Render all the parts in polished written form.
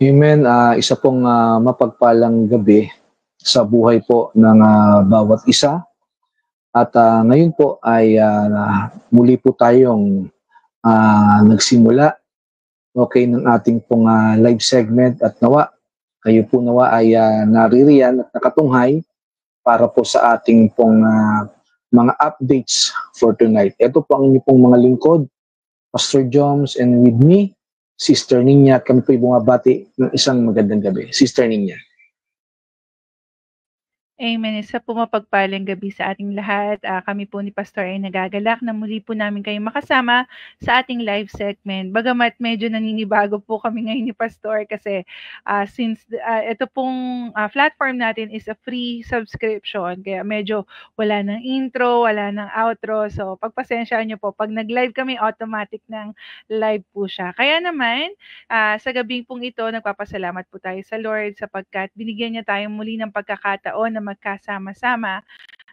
Amen. Isa pong mapagpalang gabi sa buhay po ng bawat isa. At ngayon po ay muli po tayong nagsimula ng ating pong live segment at nawa kayo po nawa ay naririyan at nakatunghay para po sa ating pong mga updates for tonight. Ito po ang inyong pong mga lingkod, Pastor Joms, and with me, Sister Ninya. Kami po bumabati ng isang magandang gabi. Sister Ninya. Amen. Isa po mapagpalang gabi sa ating lahat. Kami po ni Pastor ay nagagalak na muli po namin kayong makasama sa ating live segment. Bagamat medyo naninibago po kami ngayon ni Pastor kasi since ito pong platform natin is a free subscription, kaya medyo wala ng intro, wala ng outro. So pagpasensyaan nyo po, pag nag-live kami, automatic ng live po siya. Kaya naman, sa gabing pong ito, nagpapasalamat po tayo sa Lord sapagkat binigyan niya tayo muli ng pagkakataon na magkasama-sama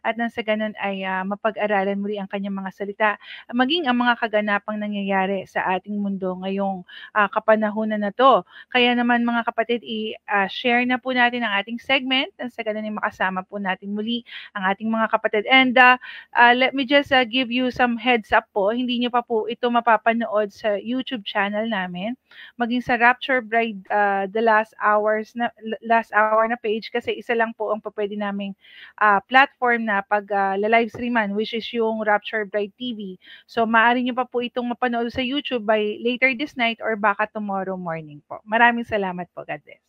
at nang sa ganun ay mapag-aralan muli ang kanyang mga salita, maging ang mga kaganapang nangyayari sa ating mundo ngayong kapanahunan na to. Kaya naman mga kapatid, i-share na po natin ang ating segment nang sa ganun ay makasama po natin muli ang ating mga kapatid. And let me just give you some heads up po, hindi nyo pa po ito mapapanood sa YouTube channel namin, maging sa Rapture Bride the last hour na page, kasi isa lang po ang pwede naming platform na pag live streaman, which is yung Rapture Bride TV. So maaari nyo pa po itong mapanood sa YouTube by later this night or baka tomorrow morning po. Maraming salamat po. God bless.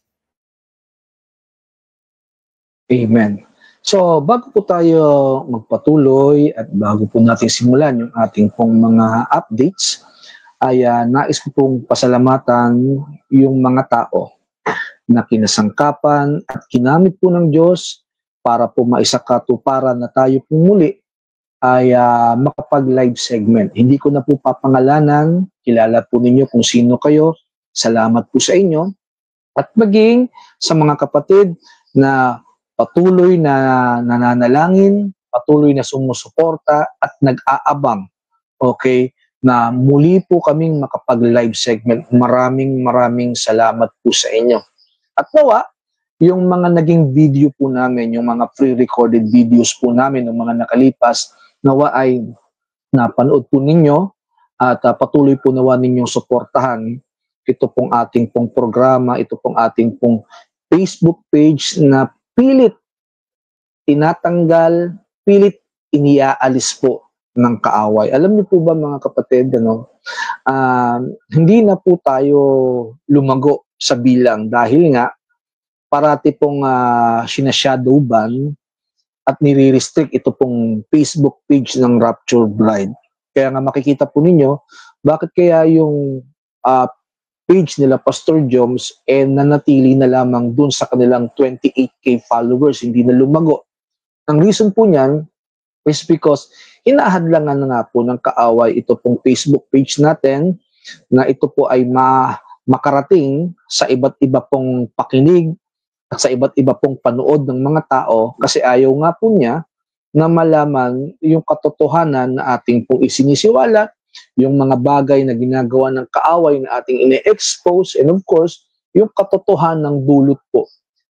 Amen. So bago po tayo magpatuloy at bago po natin simulan yung ating pong mga updates, ay nais ko pong pasalamatan yung mga tao na kinasangkapan at ginamit po ng Diyos para po maisakatuparan na tayo po muli ay makapag-live segment. Hindi ko na po papangalanan, kilala po ninyo kung sino kayo. Salamat po sa inyo. At maging sa mga kapatid na patuloy na nananalangin, patuloy na sumusuporta at nag-aabang, na muli po kaming makapag-live segment. Maraming salamat po sa inyo. At nawa, yung mga naging video po namin, yung mga pre-recorded videos po namin ng mga nakalipas, nawa ay napanood po ninyo at patuloy po nawa ninyong suportahan ito pong ating pong programa, ito pong ating pong Facebook page na pilit tinatanggal, pilit iniaalis po ng kaaway. Alam niyo po ba mga kapatid, hindi na po tayo lumago sa bilang dahil nga parati pong sinashadow ban at nire-restrict ito pong Facebook page ng Rapture Bride. Kaya nga makikita po ninyo, bakit kaya yung page nila Pastor Joms nanatili na lamang dun sa kanilang 28K followers, hindi na lumago. Ang reason po niyan is because hinahadlangan na nga po ng kaaway ito pong Facebook page natin na ito po ay makarating sa iba't iba pong pakinig at sa iba't iba pong panood ng mga tao, kasi ayaw nga po niya na malaman yung katotohanan na ating pong isinisiwalat, yung mga bagay na ginagawa ng kaaway na ating ine-expose, and of course, yung katotohanan ng dulot po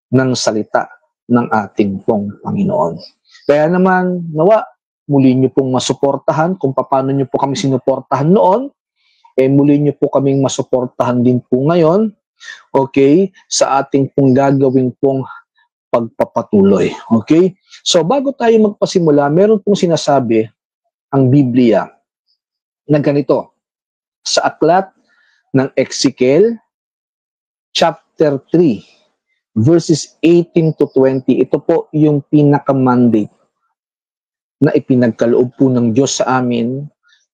ng salita ng ating pong Panginoon. Kaya naman, nawa, muli niyo pong masuportahan kung paano niyo po kami sinuportahan noon, muli niyo po kaming masuportahan din po ngayon, sa ating pong gagawin pong pagpapatuloy. So bago tayo magpasimula, meron pong sinasabi ang Biblia na ganito. Sa aklat ng Ezekiel, chapter 3, verses 18 to 20, ito po yung pinaka-mandate na ipinagkaloob po ng Diyos sa amin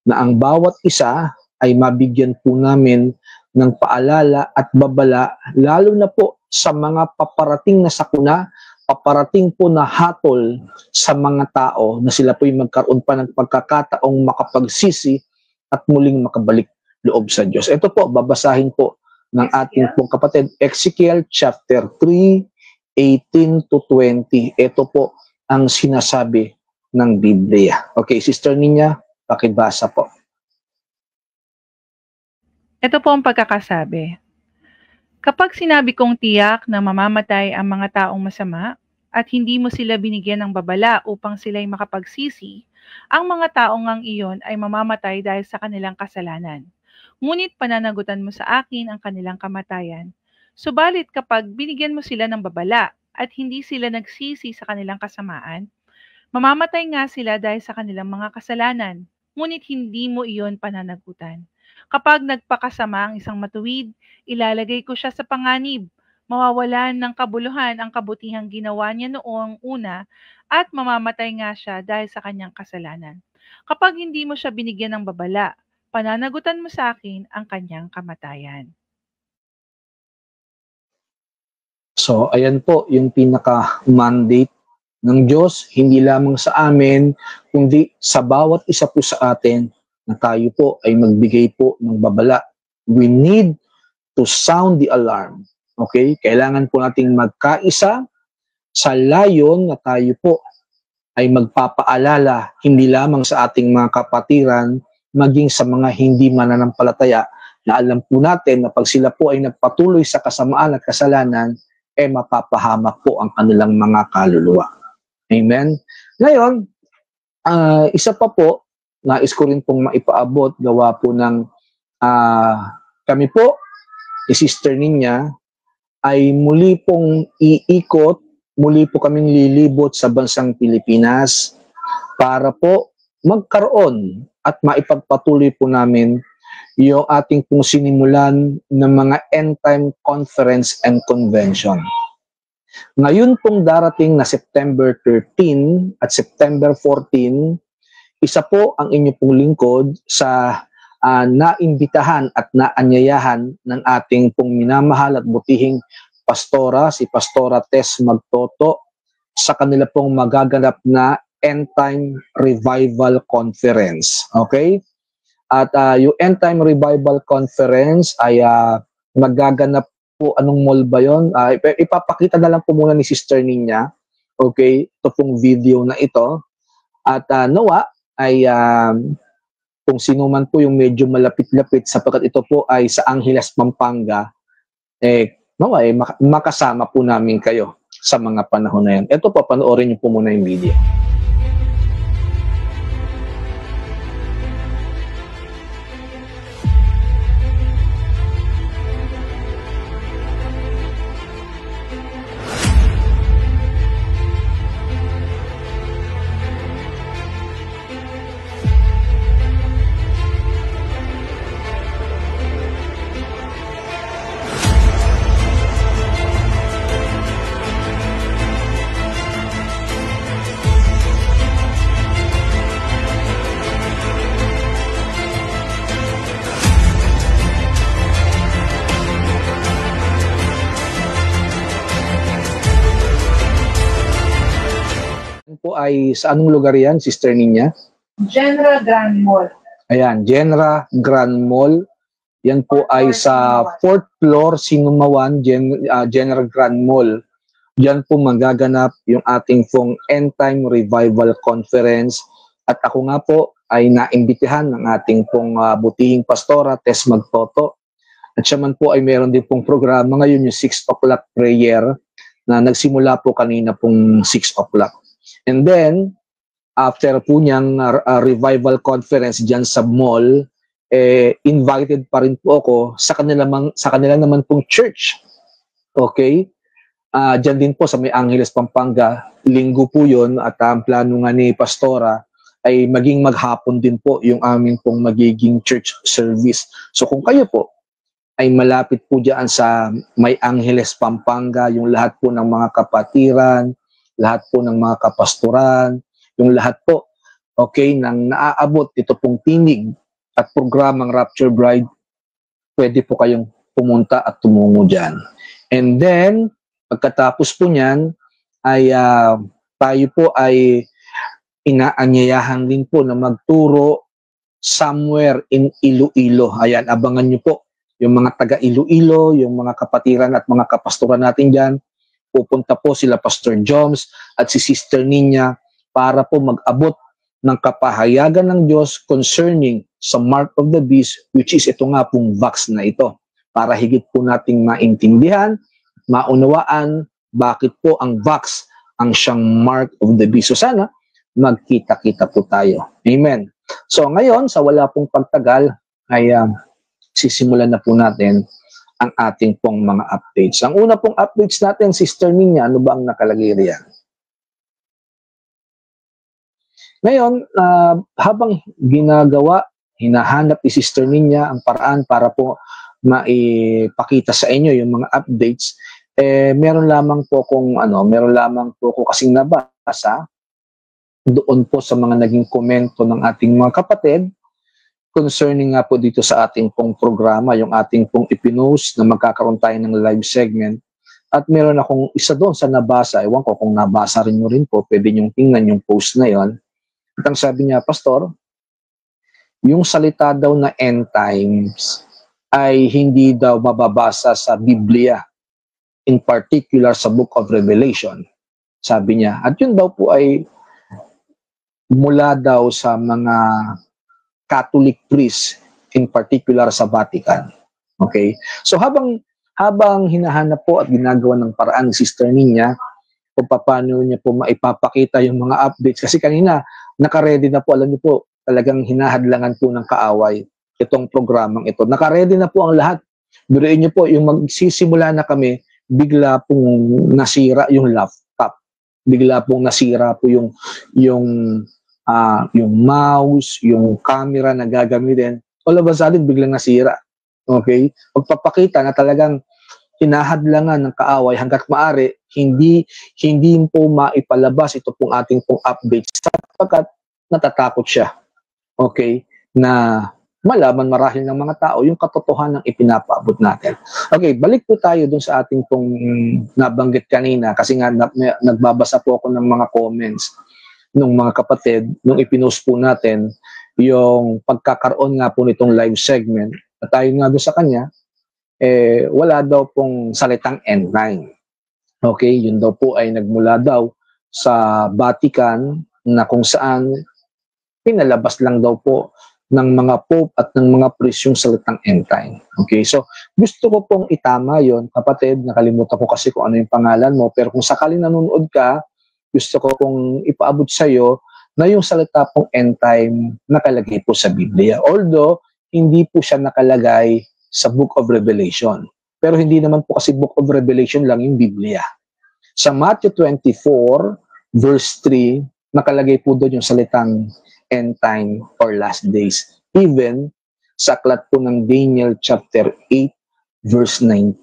na ang bawat isa ay mabigyan po namin ng paalala at babala, lalo na po sa mga paparating na sakuna, paparating po na hatol sa mga tao na sila po'y magkaroon pa ng pagkakataong makapagsisi at muling makabalik loob sa Diyos. Ito po, babasahin po ng ating pong kapatid, Ezekiel chapter 3, 18 to 20. Ito po ang sinasabi ng Biblia. Sister Ninya, pakibasa po. Ito po ang pagkakasabi. Kapag sinabi kong tiyak na mamamatay ang mga taong masama at hindi mo sila binigyan ng babala upang sila'y makapagsisi, ang mga taong ang iyon ay mamamatay dahil sa kanilang kasalanan. Ngunit pananagutan mo sa akin ang kanilang kamatayan. Subalit kapag binigyan mo sila ng babala at hindi sila nagsisi sa kanilang kasamaan, mamamatay nga sila dahil sa kanilang mga kasalanan, ngunit hindi mo iyon pananagutan. Kapag nagpakasama ang isang matuwid, ilalagay ko siya sa panganib. Mawawalan ng kabuluhan ang kabutihang ginawa niya noong una at mamamatay nga siya dahil sa kanyang kasalanan. Kapag hindi mo siya binigyan ng babala, pananagutan mo sa akin ang kanyang kamatayan. So, ayan po yung pinaka-mandate ng Diyos, hindi lamang sa amin, kundi sa bawat isa po sa atin na tayo po ay magbigay po ng babala. We need to sound the alarm. Okay? Kailangan po nating magkaisa sa layon na tayo po ay magpapaalala hindi lamang sa ating mga kapatiran, maging sa mga hindi mananampalataya na alam po natin na pag sila po ay nagpatuloy sa kasamaan at kasalanan, mapapahamak po ang kanilang mga kaluluwa. Amen? Ngayon, isa pa po, nais ko rin pong maipaabot, gawa po ng kami po, ni Sister Ninya, ay muli pong iikot, muli po kaming lilibot sa bansang Pilipinas para po magkaroon at maipagpatuloy po namin yung ating pong sinimulan ng mga end-time conference and convention. Ngayon pong darating na September 13 at September 14, isa po ang inyo pong lingkod sa naimbitahan at naanyayahan ng ating pong minamahal at butihing pastora, si Pastora Tess Magtoto, sa kanila pong magaganap na End Time Revival Conference. Okay? At yung End Time Revival Conference ay magaganap po, anong mall ba yun? Ipapakita na lang po muna ni Sister Ninya. Okay? Ito pong video na ito. At nawa ay kung sino man po yung medyo malapit-lapit sapagkat ito po ay sa Angeles, Pampanga, nawa makasama po namin kayo sa mga panahon na yan. Ito po, panoorin niyo po muna yung video. Po ay sa anong lugar yan, Sister Ninya? General Grand Mall. Ayan, General Grand Mall. Yan po ay sa 4th floor, Sinumawan, General Grand Mall. Yan po magaganap yung ating pong End Time Revival Conference. At ako nga po ay naimbitahan ng ating pong butihing pastora, Tess Magtoto. At siya man po ay meron din pong programa ngayon, yung 6 o'clock prayer, na nagsimula po kanina pong 6 o'clock. And then, after po niyang revival conference dyan sa mall, invited pa rin po ako sa kanila naman pong church. Okay? Dyan din po sa May Angeles, Pampanga, linggo po yun, at ang plano nga ni Pastora ay maging maghapon din po yung aming pong magiging church service. So kung kayo po ay malapit po dyan sa May Angeles, Pampanga, yung lahat po ng mga kapatiran, lahat po ng mga kapastoran, yung lahat po, okay, nang naaabot ito pong tinig at programang Rapture Bride, pwede po kayong pumunta at tumungo dyan. And then, pagkatapos po niyan, ay tayo po ay inaanyayahan din po na magturo somewhere in Iloilo. Ayan, abangan nyo po yung mga taga Iloilo, yung mga kapatiran at mga kapastoran natin dyan. Pupunta po sila Pastor Joms at si Sister Ninya para po mag-abot ng kapahayagan ng Diyos concerning sa Mark of the Beast, which is ito nga pong vax na ito. para higit po nating maintindihan, maunawaan bakit po ang vax ang siyang mark of the beast. So sana magkita-kita po tayo. Amen. So ngayon, sa wala pong pagtagal, ay sisimulan na po natin ang ating pong mga updates. Ang una pong updates natin, Sister Ninya, ano ba ang nakalagay riyan? Ngayon, habang ginagawa, hinahanap ni Sister Ninya ang paraan para po maipakita sa inyo yung mga updates, meron lamang po kasing nabasa doon po sa mga naging komento ng ating mga kapatid concerning nga po dito sa ating pong programa, yung ating pong ipinost na magkakaroon tayo ng live segment. At meron akong isa doon sa nabasa, ewan ko kung nabasa rin nyo rin po, pwede nyong tingnan yung post na yon. At ang sabi niya, Pastor, yung salita daw na end times ay hindi daw mababasa sa Biblia, in particular sa Book of Revelation, sabi niya. At yun daw po ay mula daw sa mga Catholic priest, in particular sa Vatican. Okay? So habang hinahanap po at ginagawa ng paraan ni Sister Ninya kung paano niya po maipapakita yung mga updates, kasi kanina nakaredy na po, alam niyo po, talagang hinahadlangan po ng kaaway itong programang ito. Nakaredy na po ang lahat. Biruin niyo po, yung magsisimula na kami, bigla pong nasira yung laptop. Bigla pong nasira po yung mouse, yung camera na gagamitin, all of a sudden biglang nasira. Okay? Magpapakita na talagang hinahadlangan ng kaaway hanggat maaari, hindi po maipalabas ito pong ating pong update sapagkat natatakot siya. Okay? Na malaman marahil ng mga tao yung katotohanan ng ipinapaabot natin. Okay, balik po tayo dun sa ating pong nabanggit kanina kasi nga nagbabasa po ako ng mga comments ng mga kapatid nung ipinost po natin yung pagkakaroon nga po nitong live segment. At tayo nga doon sa kanya, wala daw pong salitang end time. Okay, yun daw po ay nagmula daw sa Vatican na kung saan pinalabas lang daw po ng mga pope at ng mga priest yung salitang end time. Okay, so gusto ko pong itama yon, kapatid, nakalimutan ko kasi kung ano yung pangalan mo, pero kung sakaling nanonood ka, gusto ko pong ipaabot sa iyo na yung salita pong end time nakalagay po sa Biblia. Although, hindi po siya nakalagay sa Book of Revelation. Pero hindi naman po kasi Book of Revelation lang yung Biblia. Sa Matthew 24, verse 3, nakalagay po doon yung salitang end time or last days. Even sa aklat po ng Daniel chapter 8, verse 19,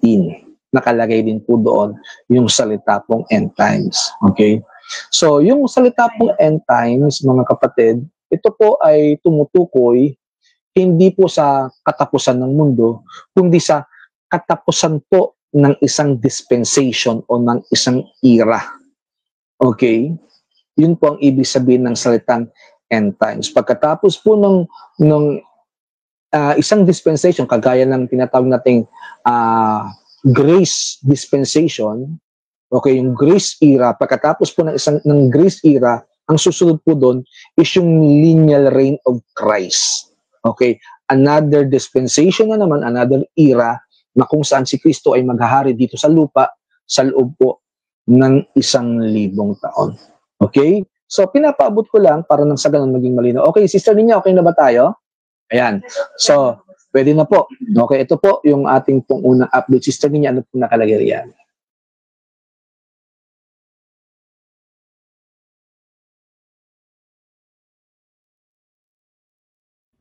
nakalagay din po doon yung salita pong end times. Okay? So, yung salita pong end times, mga kapatid, ito po ay tumutukoy hindi po sa katapusan ng mundo, kundi sa katapusan po ng isang dispensation o ng isang era. Okay? Yun po ang ibig sabihin ng salitang end times. Pagkatapos po ng isang dispensation, kagaya ng tinatawag nating grace dispensation, okay, yung grace era, pagkatapos po ng grace era, ang susunod po doon is yung lineal reign of Christ. Okay, another dispensation na naman, another era na kung saan si Kristo ay maghahari dito sa lupa sa loob po ng 1,000 taon. Okay? So, pinapaabot ko lang para nang sa ganun maging malinaw. Okay, Sister Ninya, okay na ba tayo? Ayan. So, pwede na po. Okay, ito po yung ating pong unang update. Sister Ninya, ano po nakalagay riyan?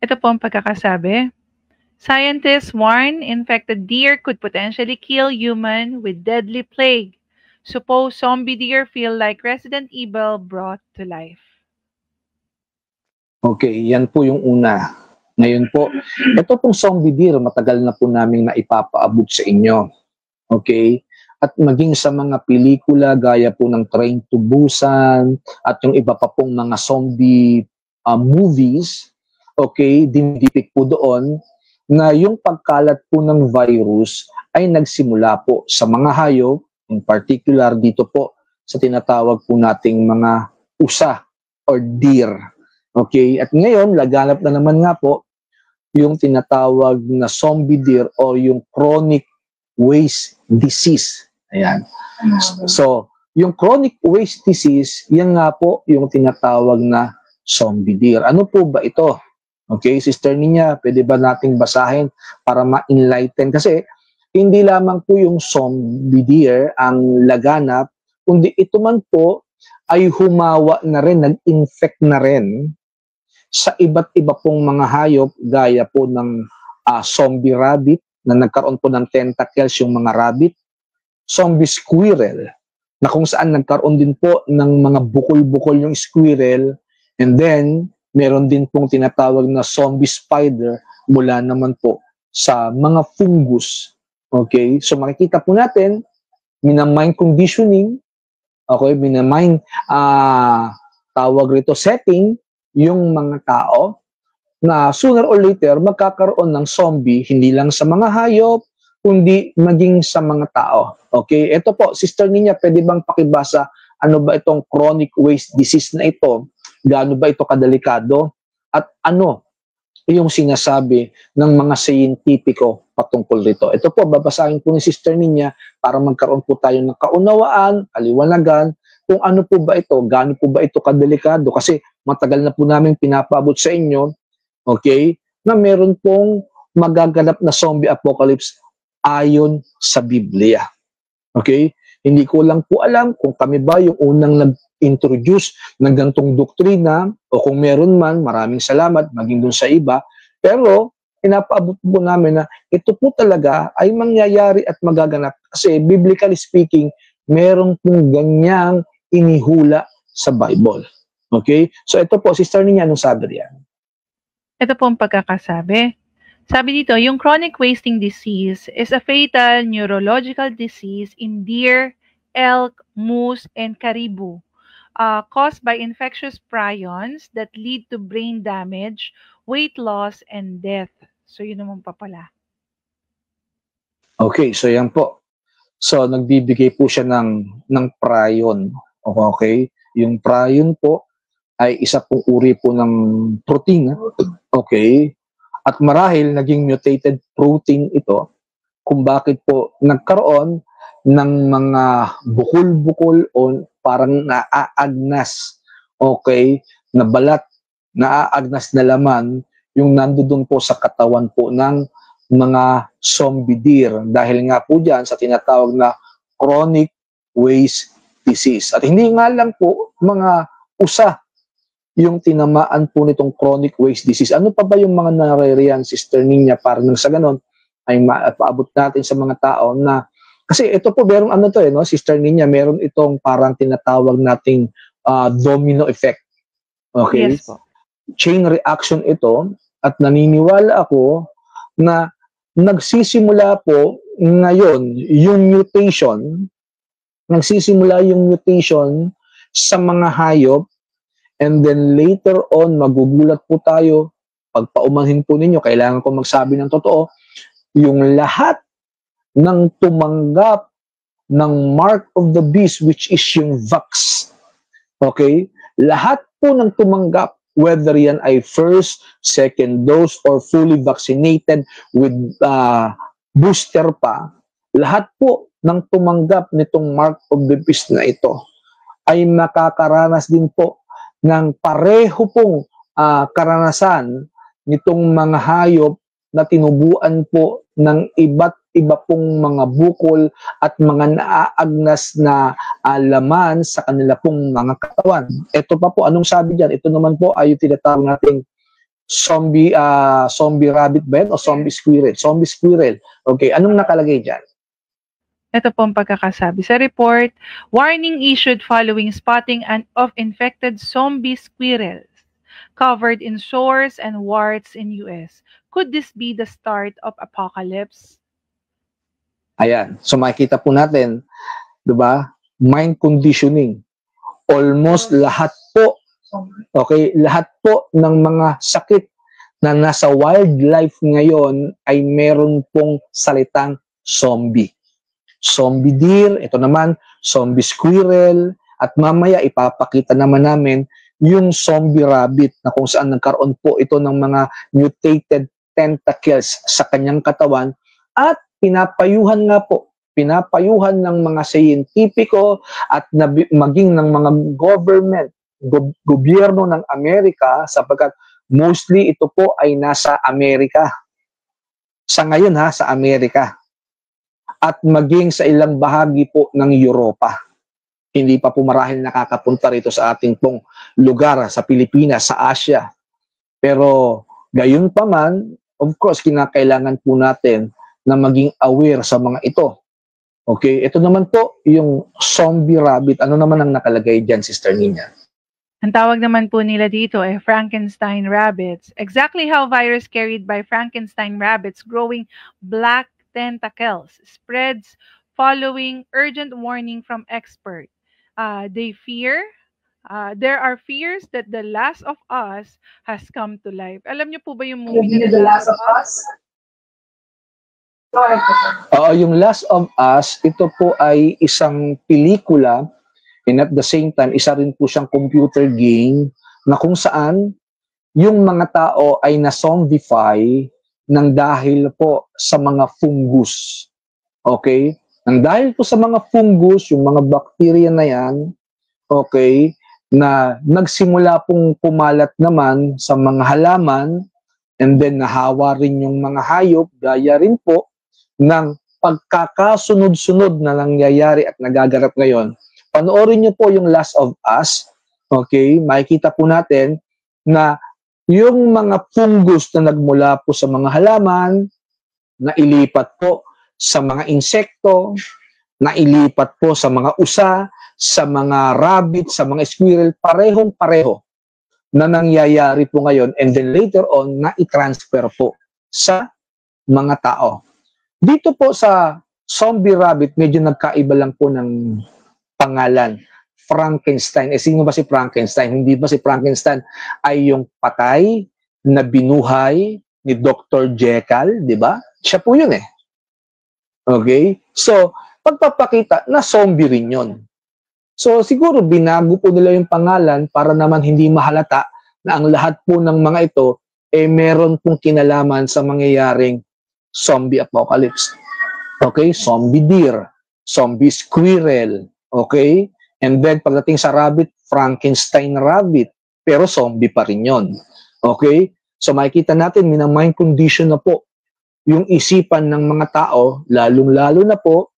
Ito po ang pagkakasabi. Scientists warn infected deer could potentially kill human with deadly plague. Suppose zombie deer feel like Resident Evil brought to life. Okay, yan po yung una. Ngayon po, ito pong zombie deer, matagal na po namin naipapaabot sa inyo. Okay? At maging sa mga pelikula, gaya po ng Train to Busan, at yung iba pa pong mga zombie movies, okay, dinidipik po doon, na yung pagkalat po ng virus ay nagsimula po sa mga hayop, in particular dito po sa tinatawag po nating mga usa or deer. Okay? At ngayon, laganap na naman nga po yung tinatawag na zombie deer o yung chronic waste disease. Ayan. So, yung chronic waste disease, yan nga po yung tinatawag na zombie deer. Ano po ba ito? Okay, Sister Ninya, pwede ba nating basahin para ma-enlighten? Kasi hindi lamang po yung zombie deer ang laganap, kundi ito man po ay humawa na rin, nag-infect na rin sa iba't iba pong mga hayop gaya po ng zombie rabbit na nagkaroon po ng tentacles yung mga rabbit, zombie squirrel na kung saan nagkaroon din po ng mga bukol-bukol yung squirrel, and then meron din pong tinatawag na zombie spider mula naman po sa mga fungus. Okay, so makikita po natin minamind conditioning, okay, minamind tawag rito setting yung mga tao na sooner or later magkakaroon ng zombie, hindi lang sa mga hayop, kundi maging sa mga tao. Okay, ito po, Sister Ninya, pwede bang pakibasa ano ba itong chronic waste disease na ito? Gaano ba ito kadelikado? At ano yung sinasabi ng mga siyentipiko patungkol rito? Ito po, babasahin po ni Sister Ninya para magkaroon po tayo ng kaunawaan, kaliwanagan, kung ano po ba ito, gaano po ba ito kadelikado, kasi matagal na po namin pinapaabot sa inyo, okay, na meron pong magaganap na zombie apocalypse ayon sa Biblia. Okay? Hindi ko lang po alam kung kami ba yung unang nag-introduce ng gantong doktrina o kung meron man, maraming salamat, maging dun sa iba, pero pinapaabot po namin na ito po talaga ay mangyayari at magaganap kasi biblically speaking, meron pong ganyang inihula sa Bible. Okay? So ito po, Sister Ninya, anong sabi riyan? Ito po ang pagkakasabi. Sabi dito, yung chronic wasting disease is a fatal neurological disease in deer, elk, moose, and caribou, caused by infectious prions that lead to brain damage, weight loss, and death. So yun naman pa pala. Okay, so yan po. So nagbibigay po siya ng prion. Okay? Yung prion po ay isa pong uri po ng protein. Okay? At marahil naging mutated protein ito kung bakit po nagkaroon ng mga bukol-bukol o parang naaagnas, okay, na balat, naaagnas na laman yung nandoon po sa katawan po ng mga zombie deer dahil nga po dyan sa tinatawag na chronic waste disease. At hindi nga lang po mga usa yung tinamaan po nitong chronic waste disease. Ano pa ba yung mga naririyan, Sister Ninya, para nang sa ganon ay mapaabot natin sa mga tao na, kasi ito po merong ano to no, Sister Ninya, meron itong parang tinatawag nating domino effect. Okay? Yes po. Chain reaction ito at naniniwala ako na nagsisimula po ngayon yung mutation, nagsisimula yung mutation sa mga hayop. And then later on, magugulat po tayo, pagpaumanhin po ninyo, kailangan ko magsabi ng totoo, yung lahat ng tumanggap ng mark of the beast, which is yung vax. Okay? Lahat po ng tumanggap, whether yan ay first, second dose, or fully vaccinated with booster pa, lahat po ng tumanggap nitong mark of the beast na ito ay makakaranas din po ng pareho pong karanasan nitong mga hayop na tinubuan po ng iba't iba pong mga bukol at mga naaagnas na laman sa kanila pong mga katawan. Ito pa po, anong sabi dyan? Ito naman po ay yung tinatawag nating zombie rabbit ba o zombie squirrel? Zombie squirrel. Okay, anong nakalagay dyan? Ito po ang pagkakasabi sa report. Warning issued following spotting of infected zombie squirrels covered in sores and warts in US. Could this be the start of apocalypse? Ayan. So makikita po natin, 'di ba? Mind conditioning. Almost lahat po, okay, lahat po ng mga sakit na nasa wildlife ngayon ay meron pong salitang zombie. Zombie deer, ito naman, zombie squirrel, at mamaya ipapakita naman namin yung zombie rabbit na kung saan nagkaroon po ito ng mga mutated tentacles sa kanyang katawan at pinapayuhan ng mga siyentipiko at maging ng mga government, gobyerno ng Amerika, sapagkat mostly ito po ay nasa Amerika. Sa ngayon sa Amerika. At maging sa ilang bahagi po ng Europa. Hindi pa po marahil nakakapunta rito sa ating pong lugar, sa Pilipinas, sa Asia. Pero gayon pa man, of course, kinakailangan po natin na maging aware sa mga ito. Okay, ito naman po yung zombie rabbit. Ano naman ang nakalagay dyan, Sister Nina? Ang tawag naman po nila dito ay Frankenstein rabbits. Exactly how virus carried by Frankenstein rabbits growing black tentacles spreads following urgent warning from expert. There are fears that The Last of Us has come to life. Alam niyo po ba yung movie na The Last of Us? Yung Last of Us, ito po ay isang pelikula and at the same time, isa rin po siyang computer game na kung saan yung mga tao ay na-zombify ng dahil po sa mga fungus. Okay? Nang dahil po sa mga fungus, yung mga bacteria na yan, okay, na nagsimula pong pumalat naman sa mga halaman and then nahawa rin yung mga hayop, gaya rin po ng pagkakasunod-sunod na nangyayari at nagaganap ngayon. Panoorin niyo po yung Last of Us, okay? Makikita po natin na yung mga fungus na nagmula po sa mga halaman, na ilipat po sa mga insekto, na ilipat po sa mga usa, sa mga rabbit, sa mga squirrel, parehong-pareho na nangyayari po ngayon and then later on na i-transfer po sa mga tao. Dito po sa zombie rabbit, medyo nagkaiba lang po ng pangalan. Frankenstein. Sino ba si Frankenstein? Hindi ba si Frankenstein ay yung patay na binuhay ni Dr. Jekyll, di ba? Siya po yun eh. Okay? So, pagpapakita na zombie rin yun. So, siguro binago po nila yung pangalan para naman hindi mahalata na ang lahat po ng mga ito meron pong kinalaman sa mangyayaring zombie apocalypse. Okay? Zombie deer, zombie squirrel, okay? And then, pagdating sa rabbit, Frankenstein rabbit. Pero zombie pa rin yun. Okay? So, makikita natin, minamind condition na po yung isipan ng mga tao, lalong-lalo na po,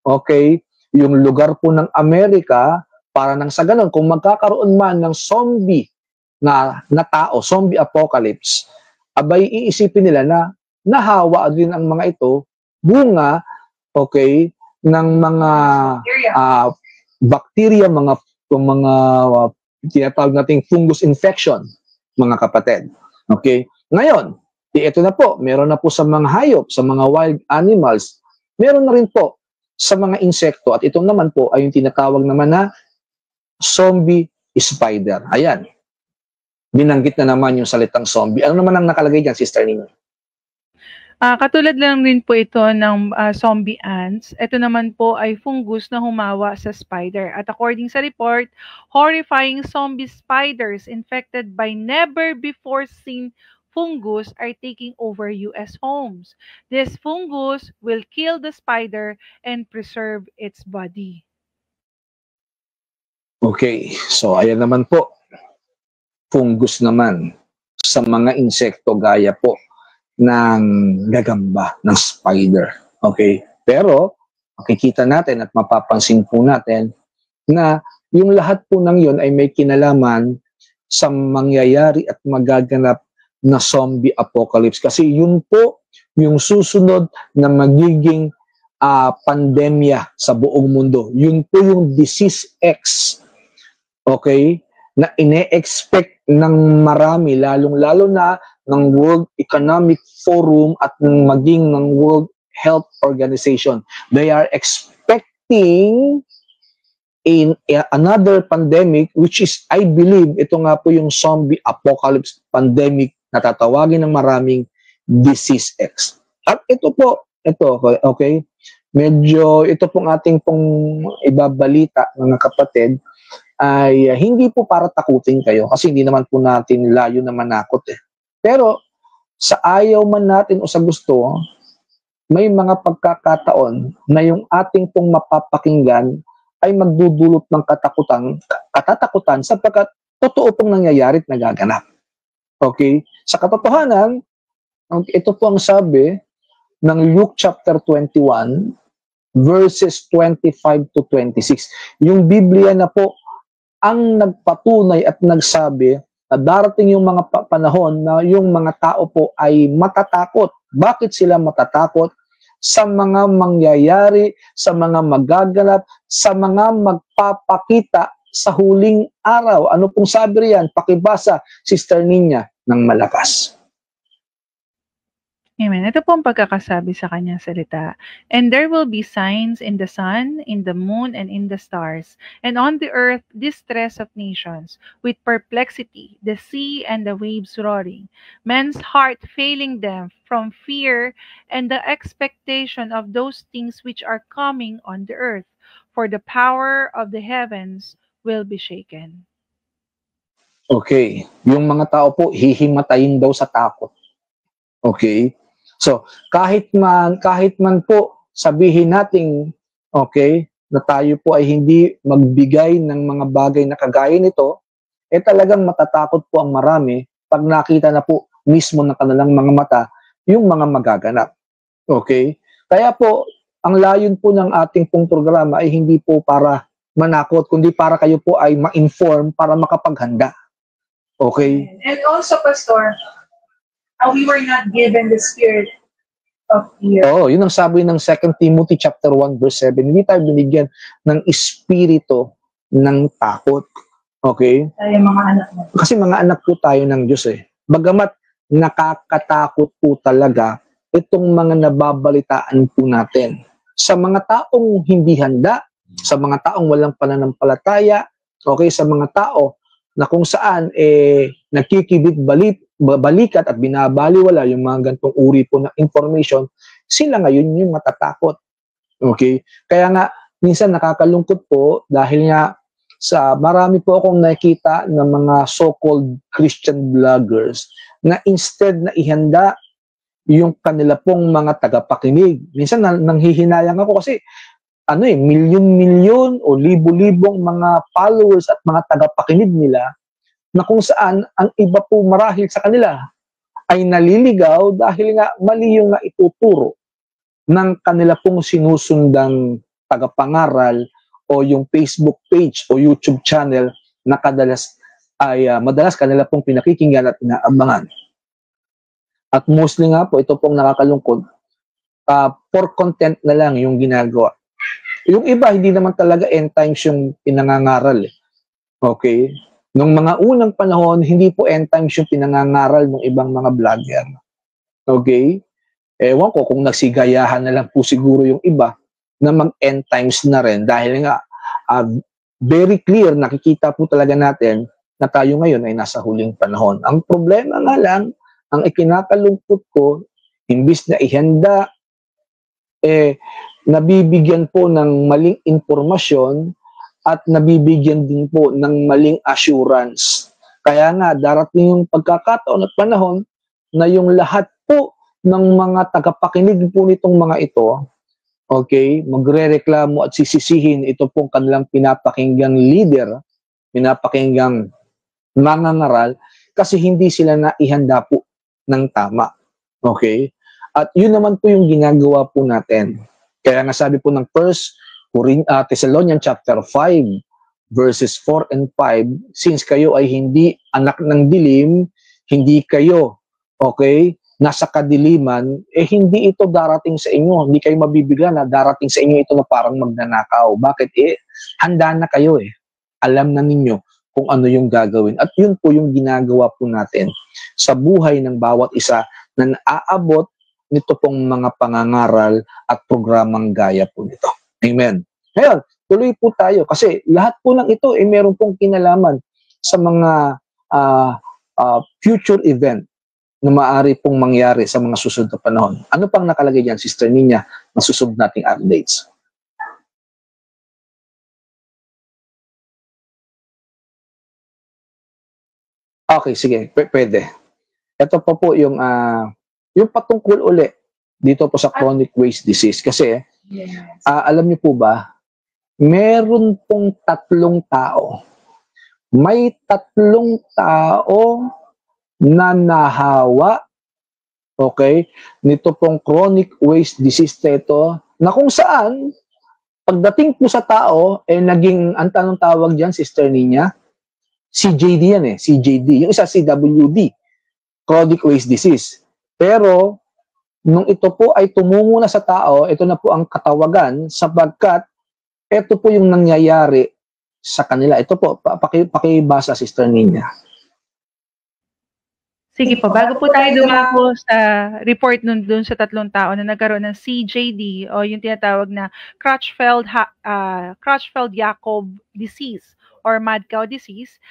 okay, yung lugar po ng Amerika, para nang sa ganun, kung magkakaroon man ng zombie na tao, zombie apocalypse, abay iisipin nila na nahawa din ang mga ito, bunga, okay, ng mga bacteria, mga tinatawag nating fungus infection, mga kapatid. Okay? Ngayon, ito na po, meron na po sa mga hayop, sa mga wild animals, meron na rin po sa mga insekto, at ito naman po ay yung tinatawag naman na zombie spider. Ayan. Binanggit na naman yung salitang zombie. Ano naman ang nakalagay dyan, Sister Nina? Katulad lang din po ito ng zombie ants. Ito naman po ay fungus na humawa sa spider. At according sa report, horrifying zombie spiders infected by never-before-seen fungus are taking over U.S. homes. This fungus will kill the spider and preserve its body. Okay, so ayan naman po. Fungus naman sa mga insekto gaya po ng gagamba, ng spider. Okay? Pero, makikita natin at mapapansin po natin na yung lahat po ng yun ay may kinalaman sa mangyayari at magaganap na zombie apocalypse. Kasi yun po yung susunod na magiging pandemya sa buong mundo. Yun po yung disease X. Okay? Na ine-expect ng marami, lalong-lalo na ng World Economic Forum at maging ng World Health Organization. They are expecting another pandemic, which is, I believe, ito nga po yung zombie apocalypse pandemic na tatawagin ng maraming disease X. At ito po, okay, medyo ito pong ating pong ibabalita, mga kapatid, ay hindi po para takutin kayo kasi hindi naman po natin layo na manakot eh. Pero sa ayaw man natin o sa gusto, may mga pagkakataon na yung ating pong mapapakinggan ay magdudulot ng katatakutan sapagkat totoo pong nangyayari at nagaganap. Okay? Sa katotohanan, ito po ang sabi ng Luke chapter 21, verses 25 to 26. Yung Biblia na po ang nagpatunay at nagsabi na darating yung mga panahon na yung mga tao po ay matatakot. Bakit sila matatakot? Sa mga mangyayari, sa mga magaganap, sa mga magpapakita sa huling araw. Ano pong sabi riyan? Pakibasa, Sister Nina, ng malakas. Amen. Ito po ang pagkakasabi sa kanyang salita. And there will be signs in the sun, in the moon, and in the stars. And on the earth, distress of nations, with perplexity, the sea and the waves roaring, men's heart failing them from fear and the expectation of those things which are coming on the earth. For the power of the heavens will be shaken. Okay. Yung mga tao po, hihimatayin daw sa takot. Okay? So, kahit man po sabihin nating okay, na tayo po ay hindi magbigay ng mga bagay na kagaya nito, talagang matatakot po ang marami pag nakita na po mismo ng kanilang mga mata yung mga magaganap. Okay? Kaya po, ang layon po ng ating pong programa ay hindi po para manakot, kundi para kayo po ay ma-inform para makapaghanda. Okay? And also, Pastor, we were not given the spirit of fear. Oo, yun ang sabi ng 2 Timothy chapter 1 verse 7. Hindi tayo binigyan ng espiritu ng takot. Okay? Tayo mga anak mo. Kasi mga anak po tayo ng Diyos eh. Bagamat nakakatakot po talaga itong mga nababalitaan po natin. Sa mga taong hindi handa, sa mga taong walang pananampalataya, okay, sa mga tao na kung saan balikat at binabaliwala yung mga gantong uri po ng information, sila ngayon yung matatakot. Okay? Kaya nga, minsan nakakalungkot po dahil nga sa marami po akong nakita ng mga so-called Christian vloggers na instead na ihanda yung kanila pong mga tagapakinig. Minsan nanghihinayang ako kasi milyon-milyon o libo-libong mga followers at mga tagapakinig nila na kung saan ang iba po marahil sa kanila ay naliligaw dahil nga mali yung naituturo ng kanila pong sinusundang tagapangaral o yung Facebook page o YouTube channel na madalas kanila pong pinakikinggan at inaabangan. At mostly nga po, ito pong nakakalungkot, for content na lang yung ginagawa. Yung iba, hindi naman talaga end times yung pinangangaral. Okay? Nung mga unang panahon, hindi po end times yung pinangangaral ng ibang mga vlogger. Okay? Ewan ko kung nagsigayahan na lang po siguro yung iba na mag-end times na rin dahil nga very clear, nakikita po talaga natin na tayo ngayon ay nasa huling panahon. Ang problema nga lang, ang ikinakalungkot ko, imbis na ihanda, nabibigyan po ng maling informasyon at nabibigyan din po ng maling assurance. Kaya nga, darating yung pagkakataon at panahon na yung lahat po ng mga tagapakinig po nitong mga ito, okay, magrereklamo at sisisihin ito pong kanilang pinapakinggang leader, pinapakinggang mangangaral, kasi hindi sila naihanda po ng tama. Okay? At yun naman po yung ginagawa po natin. Kaya nga sabi po ng 1 Thessalonians chapter 5 verses 4 and 5, since kayo ay hindi anak ng dilim, hindi kayo, okay, nasa kadiliman, hindi ito darating sa inyo. Hindi kayo mabibigla na darating sa inyo ito na parang magnanakaw. Bakit? Handa na kayo eh. Alam na ninyo kung ano yung gagawin. At yun po yung ginagawa po natin sa buhay ng bawat isa na naaabot nito pong mga pangangaral at programang gaya po nito. Amen. Ngayon, tuloy po tayo kasi lahat po ng ito meron pong kinalaman sa mga future event na maaari pong mangyari sa mga susunod na panahon. Ano pang nakalagay dyan, Sister Nina, na susunod nating updates? Okay, sige, pwede. ito pa po yung patungkol uli dito po sa chronic waste disease. Kasi, Yes. alam niyo po ba, meron pong 3 tao. May 3 tao na nahawa, okay, nito pong chronic waste disease ito, na kung saan, pagdating po sa tao, naging, ang tanong tawag dyan, Sister Nina, CJD yan CJD. Yung isa, CWD, chronic waste disease. Pero, nung ito po ay tumungo na sa tao, ito na po ang katawagan, sapagkat ito po yung nangyayari sa kanila. Ito po, pakibasa, Sister Nina. Sige po, bago po tayo dumako sa report dun sa 3 tao na nagkaroon ng CJD o yung tinatawag na Creutzfeldt-Jakob disease or mad cow disease,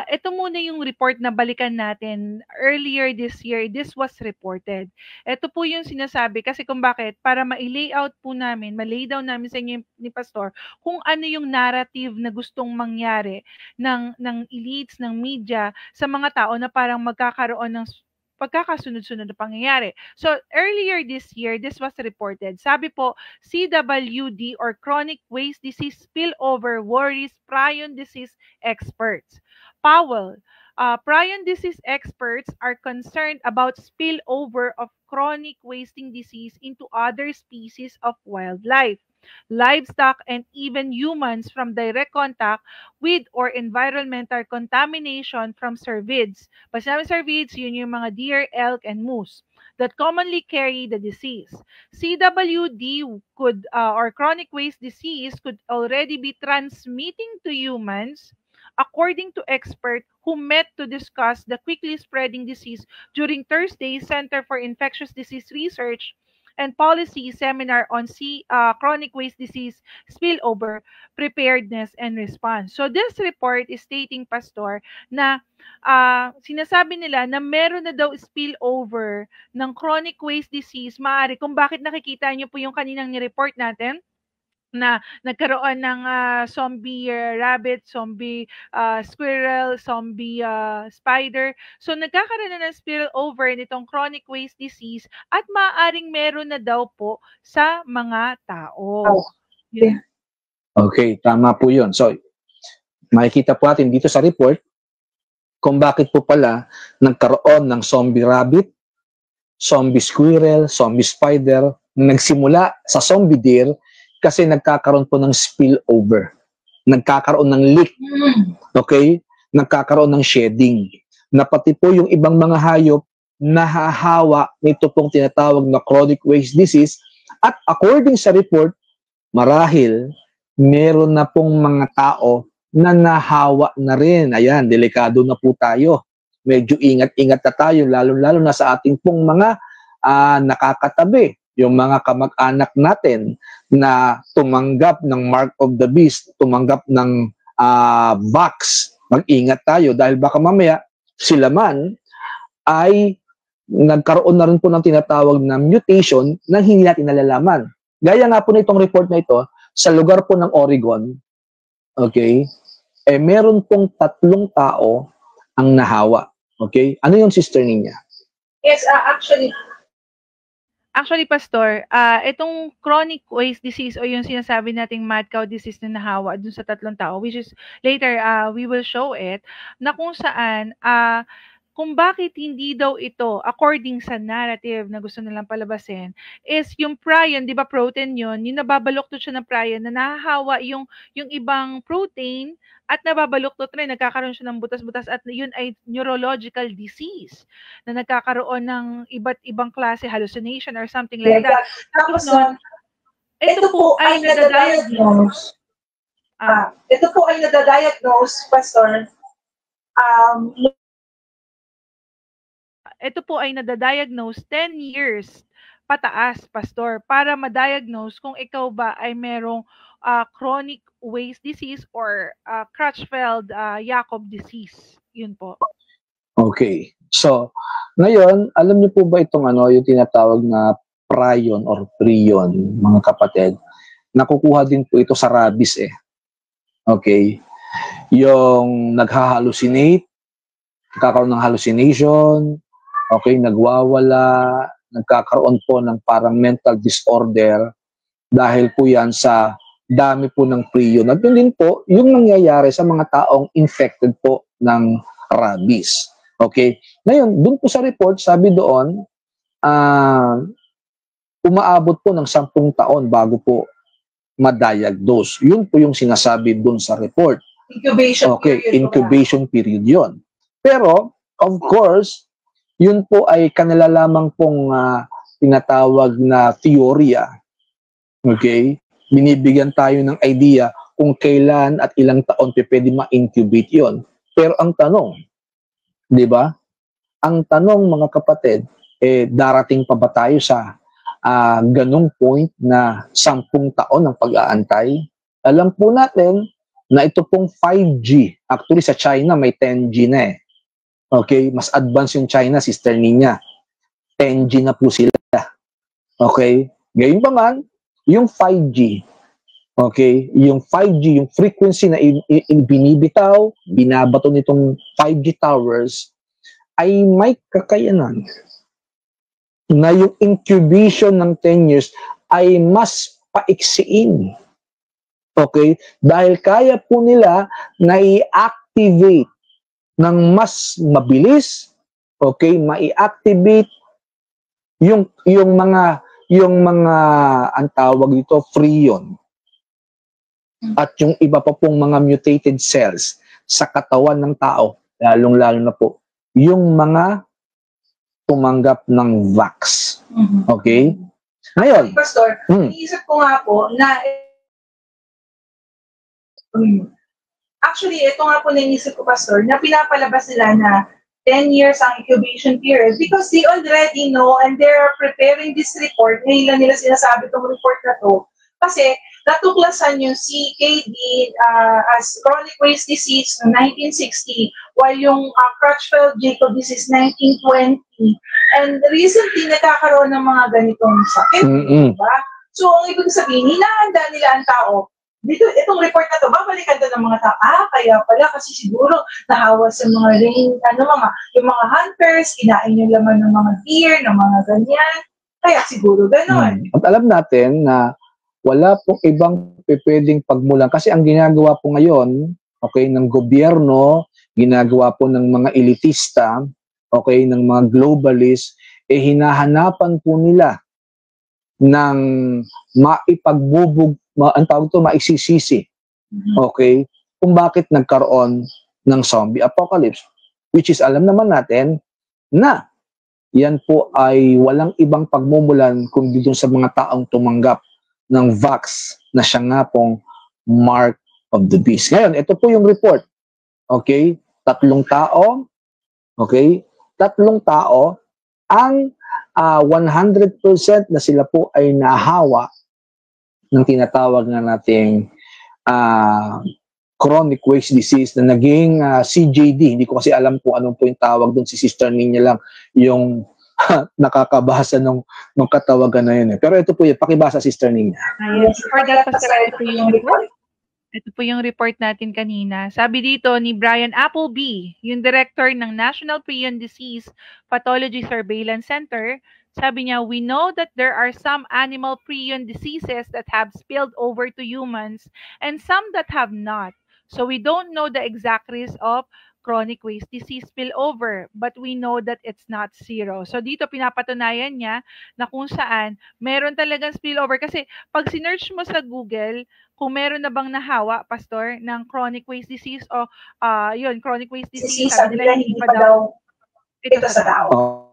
ito muna yung report na balikan natin earlier this year. This was reported. Ito po yung sinasabi kasi kung bakit, para ma-layout po namin, ma-lay down namin sa inyo ni Pastor kung ano yung narrative na gustong mangyari ng elites, ng media sa mga tao na parang magkakaroon ng pagkakasunod-sunod na pangyayari. So, earlier this year, this was reported. Sabi po, CWD or chronic waste disease spillover worries prion disease experts. Powell, prion disease experts are concerned about spillover of chronic wasting disease into other species of wildlife, livestock, and even humans from direct contact with or environmental contamination from cervids. Pag sinabi cervids, yun yung mga deer, elk, and moose that commonly carry the disease. CWD could, or chronic waste disease could already be transmitting to humans, according to experts who met to discuss the quickly spreading disease during Thursday's Center for Infectious Disease Research and Policy Seminar on Chronic Waste Disease Spillover, Preparedness, and Response. So this report is stating, Pastor, na sinasabi nila na meron na daw spillover ng chronic waste disease. Maaari, kung bakit nakikita niyo po yung kaninang ni-report natin, na nagkaroon ng zombie rabbit, zombie squirrel, zombie spider. So nagkakaroon na ng spillover nitong chronic waste disease at maaaring meron na daw po sa mga tao. Yun. Okay, tama po yun. So, makikita po natin dito sa report kung bakit po pala nagkaroon ng zombie rabbit, zombie squirrel, zombie spider, nagsimula sa zombie deer, kasi nagkakaroon po ng spillover. Nagkakaroon ng leak. Okay? Nagkakaroon ng shedding. Na pati po yung ibang mga hayop nahahawa nito pong tinatawag na chronic waste disease. At according sa report, marahil meron na pong mga tao na nahawa na rin. Ayan, delikado na po tayo. Medyo ingat-ingat na tayo, lalo-lalo na sa ating pong mga nakakatabi. Yung mga kamag-anak natin na tumanggap ng mark of the beast, tumanggap ng box, mag-ingat tayo dahil baka mamaya sila man ay nagkaroon na rin po ng tinatawag na mutation na hindi natin nalalaman. Gaya nga po nitong report na ito, sa lugar po ng Oregon, okay, meron pong 3 tao ang nahawa. Okay? Ano yung Sister Nina? Yes, Actually, Pastor, itong chronic waste disease o yung sinasabi nating mad cow disease na nahawa dun sa 3 tao, which is later we will show it, na kung saan kung bakit hindi daw ito, according sa narrative na gusto nilang palabasin, is yung prion, di ba protein yun, yung nababaluktot siya ng prion, na nahahawa yung ibang protein at nababaluktot rin, nagkakaroon siya ng butas-butas at yun ay neurological disease na nagkakaroon ng iba't ibang klase hallucination or something like that. Tapos nun, ito po ay nadadiagnose. Ito po ay nadadiagnose, Pastor. Ito po ay nadadiagnose 10 years pataas, Pastor, para ma-diagnose kung ikaw ba ay merong chronic waste disease or Creutzfeldt-Jakob disease. Yun po. Okay. So, ngayon, alam niyo po ba itong yung tinatawag na prion or prion, mga kapatid? Nakukuha din po ito sa rabies Okay? Yung nagha-hallucinate, kakaroon ng hallucination, okay, nagwawala, nagkakaroon po ng parang mental disorder dahil po yan sa dami po ng prion. At yun din po, yung nangyayari sa mga taong infected po ng rabies. Okay? Ngayon, dun po sa report, sabi doon, umaabot po ng 10 taon bago po ma-diagnose. Yun po yung sinasabi dun sa report. Incubation Okay, period. incubation period yun. Pero, of course, yun po ay kanila lamang pong tinatawag na teorya. Okay? Binibigyan tayo ng idea kung kailan at ilang taon pwede ma-incubate yon. Pero ang tanong, di ba? Ang tanong, mga kapatid, darating pa ba tayo sa ganong point na 10 taon ng pag-aantay? Alam po natin na ito pong 5G. Actually, sa China may 10G na eh. Okay? Mas advanced yung China, Sister Nina. 10G na po sila. Okay? Gayun pa man, yung 5G, okay, yung 5G, yung frequency na binibitaw, binabato nitong 5G towers, ay may kakayanan na yung incubation ng 10 years ay mas paiksiin. Okay? Dahil kaya po nila na i-activate ng mas mabilis, okay, ma-i-activate yung mga ang tawag dito prion at yung iba pa pong mga mutated cells sa katawan ng tao, lalong-lalo na po yung mga tumanggap ng vax. Okay? Ngayon, Pastor, iniisip ko nga po na actually, ito nga po naisip ko, Pastor, na pinapalabas nila na 10 years ang incubation period because they already know and they're preparing this report. Ngayon lang nila sinasabi itong report na to. Kasi natuklasan yung CKD as chronic waste disease noong 1960 while yung Crutchfield-Jakob disease 1920. And recently, nagkakaroon ng mga ganitong sakit. Diba? So, ang ibig sabihin, hinahanda nila ang tao. Dito, itong report na to, babalikan doon ng mga tao. Kaya pala kasi siguro nahawa sa mga yung mga hunters, kinain yung laman ng mga deer, ng mga ganyan. Kaya siguro gano'n. At alam natin na wala pong ibang pwedeng pagmulan. Kasi ang ginagawa po ngayon, okay, ng gobyerno, ginagawa po ng mga elitista, okay, ng mga globalist, hinahanapan po nila ng maisisisi. Okay? Kung bakit nagkaroon ng zombie apocalypse. Which is, alam naman natin na yan po ay walang ibang pagmumulan kundi dun sa mga taong tumanggap ng vax na siya nga pong mark of the beast. Ngayon, ito po yung report. Okay? 3 tao. Okay? 3 tao ang 100% na sila po ay nahawa ng tinatawag na nating chronic waste disease na naging CJD. Hindi ko kasi alam kung anong po yung tawag doon. Si Sister Nina lang yung nakakabasa ng katawagan na yun. Pero ito po yung pakibasa, Sister Nina. Yes, for that, Pastor, ito po yung report. Ito po yung report natin kanina. Sabi dito ni Brian Appleby, yung director ng National Prion Disease Pathology Surveillance Center, sabi niya, we know that there are some animal prion diseases that have spilled over to humans and some that have not. So we don't know the exact risk of chronic waste disease spillover, but we know that it's not zero. So dito pinapatunayan niya na kung saan meron talagang spillover. Kasi pag sinearch mo sa Google, kung meron na bang nahawa, Pastor, ng chronic waste disease o chronic waste disease, sabi nila hindi pa daw ito sa tao.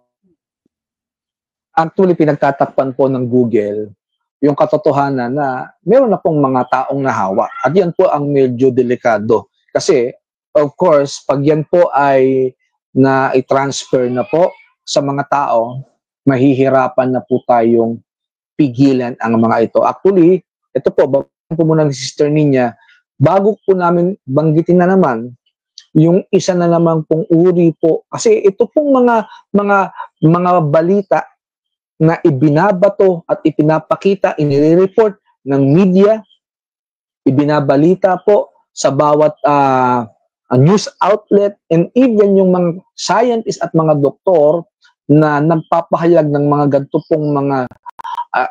Actually, pinagtatakpan po ng Google yung katotohanan na meron na pong mga taong nahawa. At yan po ang medyo delikado. Kasi, of course, pag yan po ay na-transfer na po sa mga tao, mahihirapan na po tayong pigilan ang mga ito. Actually, ito po, bago po muna ni Sister Nina, bago po namin banggitin na naman, yung isa na naman pong uri po, kasi ito pong mga balita na ibinabato at ipinapakita, inire-report ng media, ibinabalita po sa bawat news outlet, and even yung mga scientists at mga doktor na nagpapahayag ng mga ganito pong mga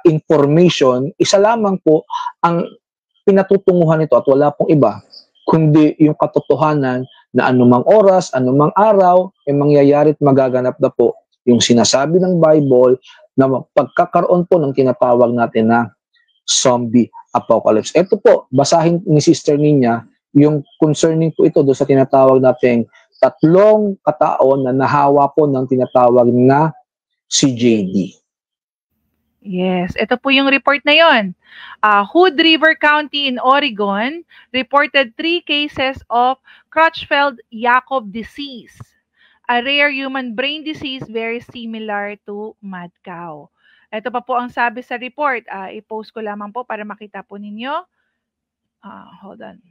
information, isa lamang po ang pinatutunguhan nito at wala pong iba, kundi yung katotohanan na anumang oras, anumang araw, ay mangyayari at magaganap na po yung sinasabi ng Bible na pagkakaroon po ng tinatawag natin na zombie apocalypse. Ito po, basahin ni Sister Nina, yung concerning po ito doon sa tinatawag nating 3 katao na nahawa po ng tinatawag na CJD. Yes, ito po yung report na yon. Hood River County in Oregon reported 3 cases of Creutzfeldt-Jakob disease, a rare human brain disease very similar to mad cow. Ito pa po ang sabi sa report. I-post ko lamang po para makita po ninyo. Hold on.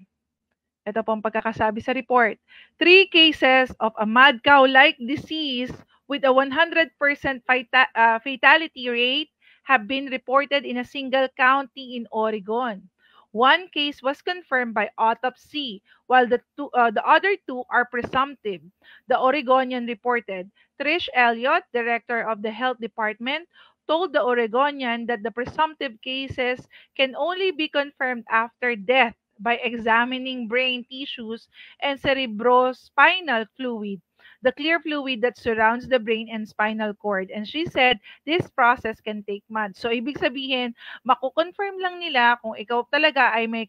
Ito po ang pagkakasabi sa report. 3 cases of a mad cow-like disease with a 100% fatality rate have been reported in a single county in Oregon. 1 case was confirmed by autopsy, while the other 2 are presumptive. The Oregonian reported. Trish Elliott, director of the health department, told the Oregonian that the presumptive cases can only be confirmed after death by examining brain tissues and cerebrospinal fluid, the clear fluid that surrounds the brain and spinal cord. And she said, this process can take months. So, ibig sabihin, makukonfirm lang nila kung ikaw talaga ay may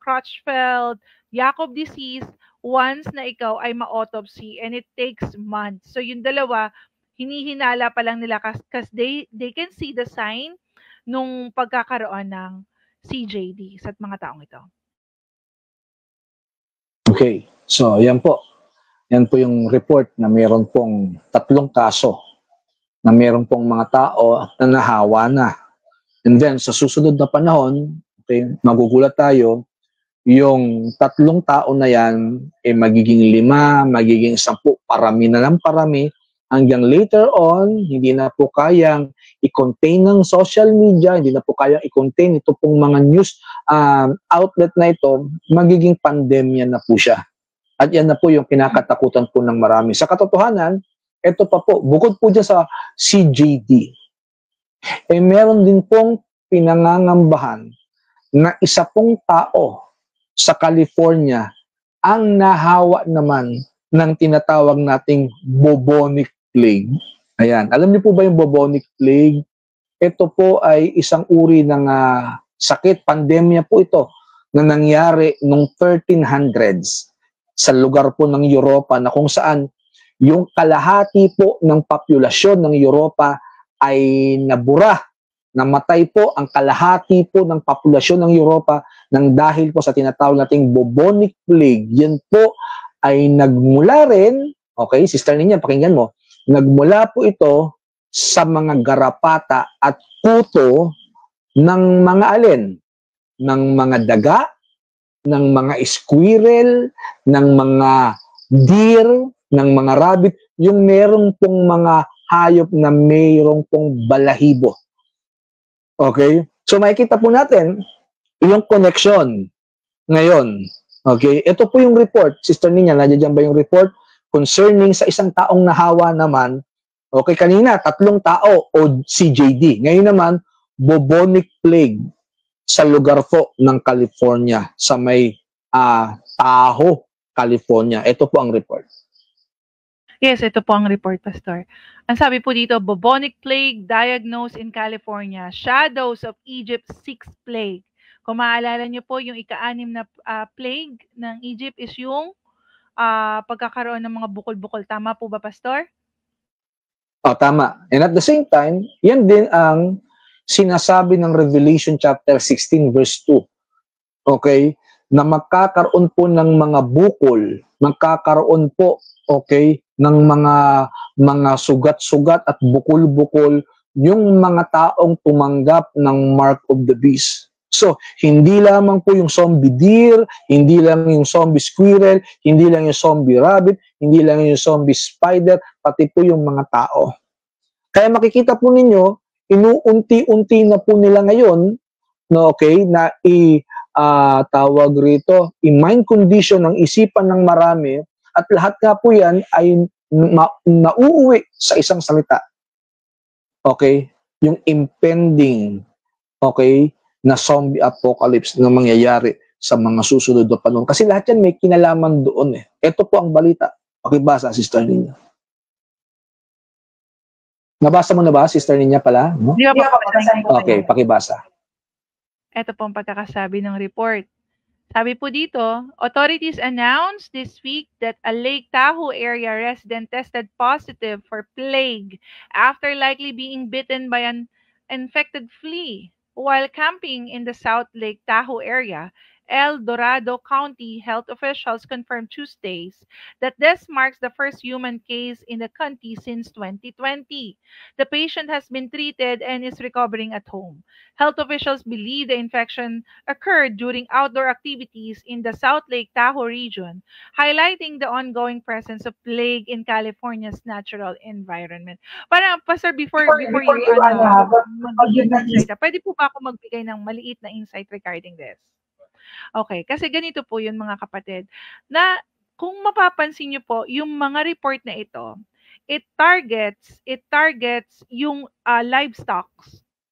Creutzfeldt-Jakob disease once na ikaw ay ma-autopsy, and it takes months. So, yung dalawa, hinihinala pa lang nila kasi they can see the sign nung pagkakaroon ng CJD sa mga taong ito. Okay, so yan po. Yan po yung report na meron pong 3 kaso na meron pong mga tao na nahawa na. And then, sa susunod na panahon, okay, magugulat tayo, yung 3 tao na yan, magiging 5, magiging 10, parami na ng parami, hanggang later on, hindi na po kayang i-contain ng social media, hindi na po kayang i-contain ito pong mga news outlet na ito, magiging pandemya na po siya. At yan na po yung kinakatakutan po ng marami. Sa katotohanan, ito pa po, bukod po dyan sa CJD, meron din pong pinangangambahan na isa pong tao sa California ang nahawa naman ng tinatawag nating bubonic plague. Ayan. Alam niyo po ba yung bubonic plague? Ito po ay isang uri ng sakit, pandemya po ito, na nangyari noong 1300s. Sa lugar po ng Europa na kung saan yung kalahati po ng populasyon ng Europa ay nabura. Namatay po ang kalahati po ng populasyon ng Europa nang dahil po sa tinatawag nating bubonic plague. Yan po ay nagmula rin, okay, Sister Nina, pakinggan mo, nagmula po ito sa mga garapata at kuto ng mga alin? Ng mga daga, ng mga squirrel, ng mga deer, ng mga rabbit, yung merong pong mga hayop na mayroong pong balahibo. Okay? So makikita po natin yung connection ngayon. Okay? Ito po yung report. Sister Nina, nandiyan ba yung report? Concerning sa isang taong nahawa naman, okay, kanina, 3 tao o CJD. Ngayon naman, bubonic plague sa lugar po ng California, sa may Tahoe, California. Ito po ang report. Yes, ito po ang report, Pastor. Ang sabi po dito, bubonic plague diagnosed in California, shadows of Egypt's 6th plague. Kung maaalala niyo po, yung ika-6 na plague ng Egypt is yung pagkakaroon ng mga bukol-bukol. Tama po ba, Pastor? Tama. And at the same time, yan din ang sinasabi ng Revelation chapter 16 verse 2. Okay? Na magkakaroon po ng mga bukol, magkakaroon po, okay, ng mga sugat-sugat at bukol-bukol yung mga taong tumanggap ng mark of the beast. So, hindi lamang po yung zombie deer, hindi lang yung zombie squirrel, hindi lang yung zombie rabbit, hindi lang yung zombie spider, pati po yung mga tao. Kaya makikita po ninyo, inuunti-unti na po nila ngayon, no, okay, na tawag rito, i-mind condition ng isipan ng marami, at lahat nga po yan ay nauuwi sa isang salita. okay, yung impending, okay, na zombie apocalypse na mangyayari sa mga susunod na panahon. Kasi lahat yan may kinalaman doon eh. Ito po ang balita. Pakibasa, Sister Ninya. Nabasa mo na ba, Sister Ninya pala? No? Di ba Hindi po, ako pagkasahin ko Okay, kayo. pakibasa. ito po ang pagkakasabi ng report. Sabi po dito, authorities announced this week that a Lake Tahoe area resident tested positive for plague after likely being bitten by an infected flea while camping in the South Lake Tahoe area. El Dorado County health officials confirmed Tuesdays that this marks the first human case in the county since 2020. The patient has been treated and is recovering at home. Health officials believe the infection occurred during outdoor activities in the South Lake Tahoe region, highlighting the ongoing presence of plague in California's natural environment. Para, Pastor, before you mag-give ng insight, pwede po ba ako magbigay ng maliit na insight regarding this? Okay, kasi ganito po yun mga kapatid, na kung mapapansin niyo po, yung mga report na ito, it targets yung livestock.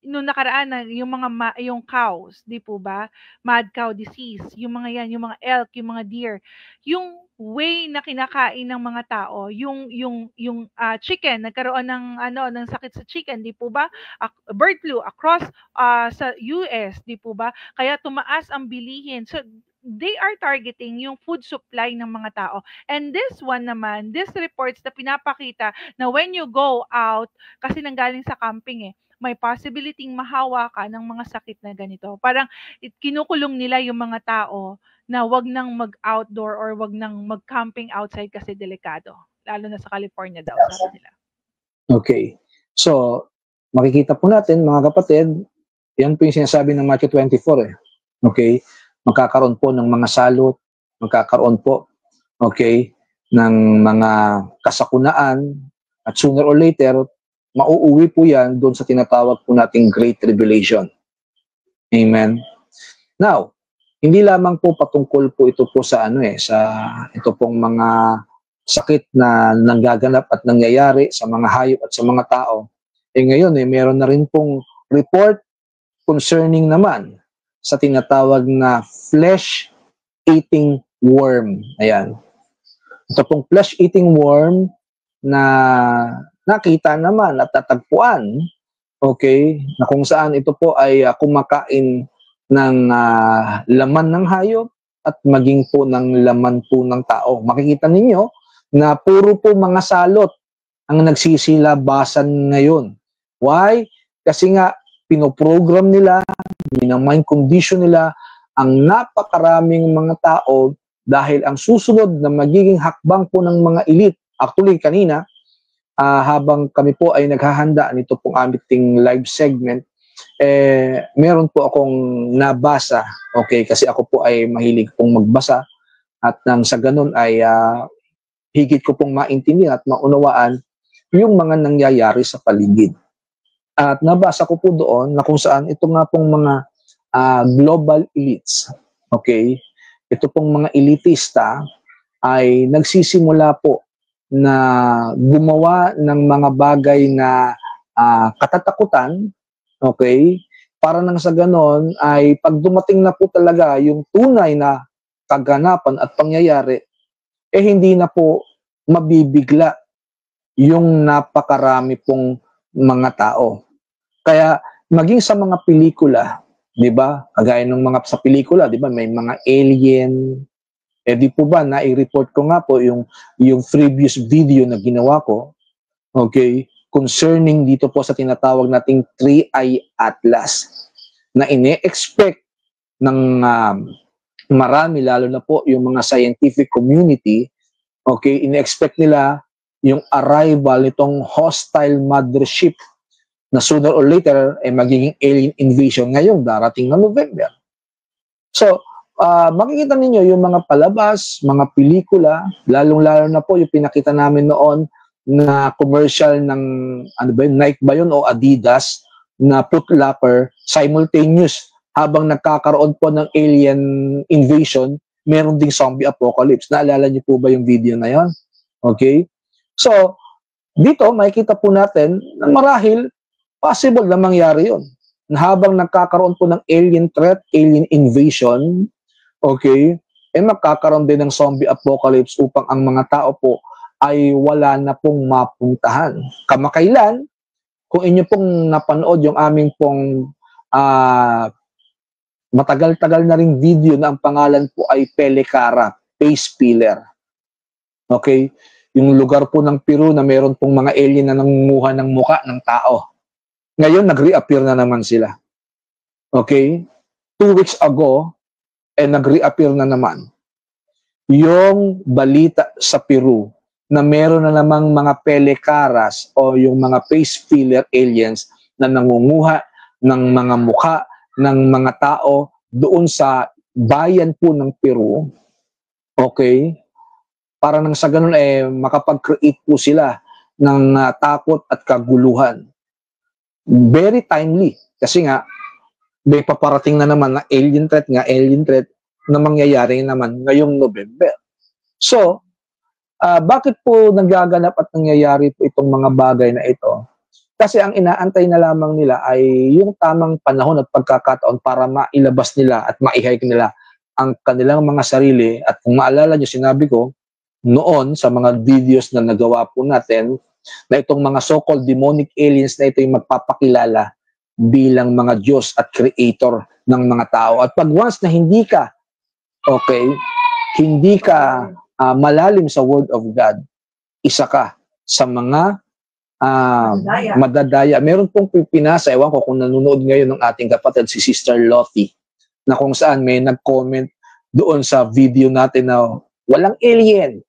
Nung nakaraan na yung mga yung cows, di po ba? Mad cow disease, yung mga yan, yung mga elk, yung mga deer, yung way na kinakain ng mga tao, yung chicken, nagkaroon ng sakit sa chicken, di po ba? Bird flu across sa US, di po ba? Kaya tumaas ang bilihin. So they are targeting yung food supply ng mga tao. And this one naman, this reports na pinapakita na when you go out, kasi nanggaling sa camping may possibility mahawa ka ng mga sakit na ganito. Parang kinukulong nila yung mga tao na wag nang mag-outdoor or wag nang mag-camping outside kasi delikado. Lalo na sa California daw, sabi nila. Okay. So, makikita po natin, mga kapatid, yan po yung sinasabi ng Matthew 24 eh. Okay? Magkakaroon po ng mga salot, magkakaroon po, okay, ng mga kasakunaan, at sooner or later, mauuwi po yan doon sa tinatawag po nating Great Tribulation. Amen? Now, hindi lamang po patungkol po ito po sa sa ito pong mga sakit na nanggaganap at nangyayari sa mga hayop at sa mga tao. Ngayon meron na rin pong report concerning naman sa tinatawag na flesh-eating worm. Ayan. Ito pong flesh-eating worm na nakita naman at natagpuan, okay, na kung saan ito po ay kumakain ng laman ng hayop at maging po ng laman po ng tao. Makikita ninyo na puro po mga salot ang nagsisilabasan ngayon. Why? Kasi nga pinoprogram nila, minamind condition nila ang napakaraming mga tao dahil ang susunod na magiging hakbang po ng mga elite. Actually, kanina, habang kami po ay naghahanda nito pong aming live segment, meron po akong nabasa, okay, kasi ako po ay mahilig pong magbasa at nang sa ganun ay higit ko pong maintindihan at maunawaan yung mga nangyayari sa paligid. At nabasa ko po doon na kung saan ito nga pong mga global elites, okay, ito pong mga elitista ay nagsisimula po na gumawa ng mga bagay na katatakutan, okay, para nang sa ganon ay pag dumating na po talaga yung tunay na kaganapan at pangyayari, hindi na po mabibigla yung napakarami pong mga tao. Kaya maging sa mga pelikula, di ba? Kagaya ng mga sa pelikula, di ba? May mga alien. Di po ba, na-report ko nga po yung previous video na ginawa ko, okay, concerning dito po sa tinatawag nating 3-eye atlas na ine-expect ng marami, lalo na po yung mga scientific community, okay, ine-expect nila yung arrival nitong hostile mothership na sooner or later ay magiging alien invasion ngayong darating na November. So, makikita ninyo yung mga palabas, mga pelikula, lalong-lalo na po yung pinakita namin noon na commercial ng Nike ba yun o Adidas na Foot Locker, simultaneous habang nagkakaroon po ng alien invasion, meron ding zombie apocalypse. Naalala niyo po ba yung video na yun? Okay? So, dito makikita po natin na marahil Possible na mangyari yun. Na habang nagkakaroon po ng alien threat, alien invasion, okay, magkakaroon din ng zombie apocalypse upang ang mga tao po ay wala na pong mapuntahan. Kamakailan, kung inyo pong napanood yung aming pong matagal-tagal na ring video na ang pangalan po ay Pelecara, face peeler. Okay? Yung lugar po ng Peru na meron pong mga alien na nangunguha ng muka ng tao. Ngayon, nag-reappear na naman sila. Okay? 2 weeks ago, nag-reappear na naman. Yung balita sa Peru na meron na namang mga pelekaras o yung mga face filler aliens na nangunguha ng mga muka ng mga tao doon sa bayan po ng Peru. Okay? Para nang sa ganun makapag-create po sila ng takot at kaguluhan. Very timely. Kasi nga, may paparating na naman na alien threat na mangyayari naman ngayong November. So, bakit po nagaganap at nangyayari po itong mga bagay na ito? Kasi ang inaantay na lamang nila ay yung tamang panahon at pagkakataon para mailabas nila at maihike nila ang kanilang mga sarili. At kung maalala nyo, sinabi ko, noon sa mga videos na nagawa po natin, na itong mga so-called demonic aliens na ito yung magpapakilala bilang mga Diyos at creator ng mga tao. At pag once na hindi ka malalim sa Word of God, isa ka sa mga madadaya. Meron pong pinasa, ewan ko kung nanonood ngayon ng ating kapatid, si Sister Lottie, na kung saan may nag-comment doon sa video natin na walang alien,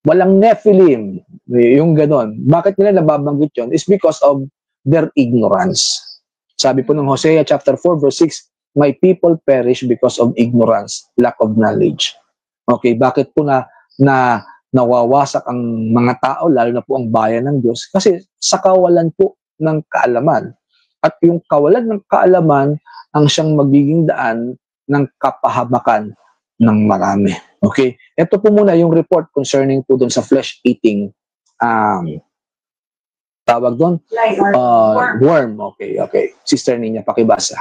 walang Nephilim, yung ganon. Bakit nila nababanggit yun? It's because of their ignorance. Sabi po ng Hosea chapter 4 verse 6, my people perish because of ignorance, lack of knowledge. Okay, bakit po nawawasak ang mga tao, lalo na po ang bayan ng Diyos? Kasi sa kawalan po ng kaalaman. At yung kawalan ng kaalaman ang siyang magiging daan ng kapahamakan ng marami. Okay? Ito po muna yung report concerning po doon sa flesh-eating tawag doon? Worm. Okay. Sister Nina, pakibasa.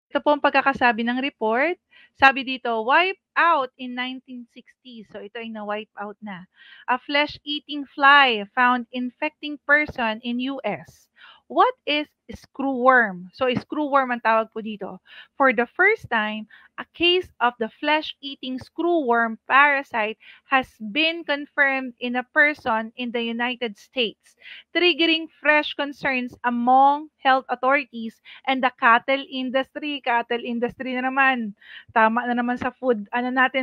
Ito po ang pagkakasabi ng report. Sabi dito, wipe out in 1960. So ito ay na-wipe out na. A flesh-eating fly found infecting person in US. What is screwworm? So screwworm ang tawag po dito. For the first time, a case of the flesh-eating screwworm parasite has been confirmed in a person in the United States, triggering fresh concerns among health authorities and the cattle industry. Cattle industry na naman. Tama na naman sa food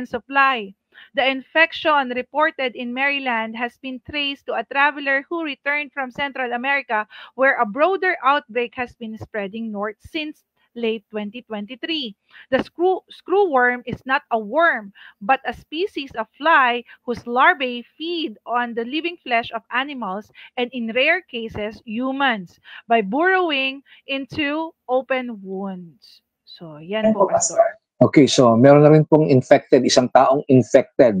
supply. The infection reported in Maryland has been traced to a traveler who returned from Central America, where a broader outbreak has been spreading north since late 2023. The screwworm is not a worm, but a species of fly whose larvae feed on the living flesh of animals and, in rare cases, humans, by burrowing into open wounds. So, yan po, Pastor. Okay, so meron na rin pong isang taong infected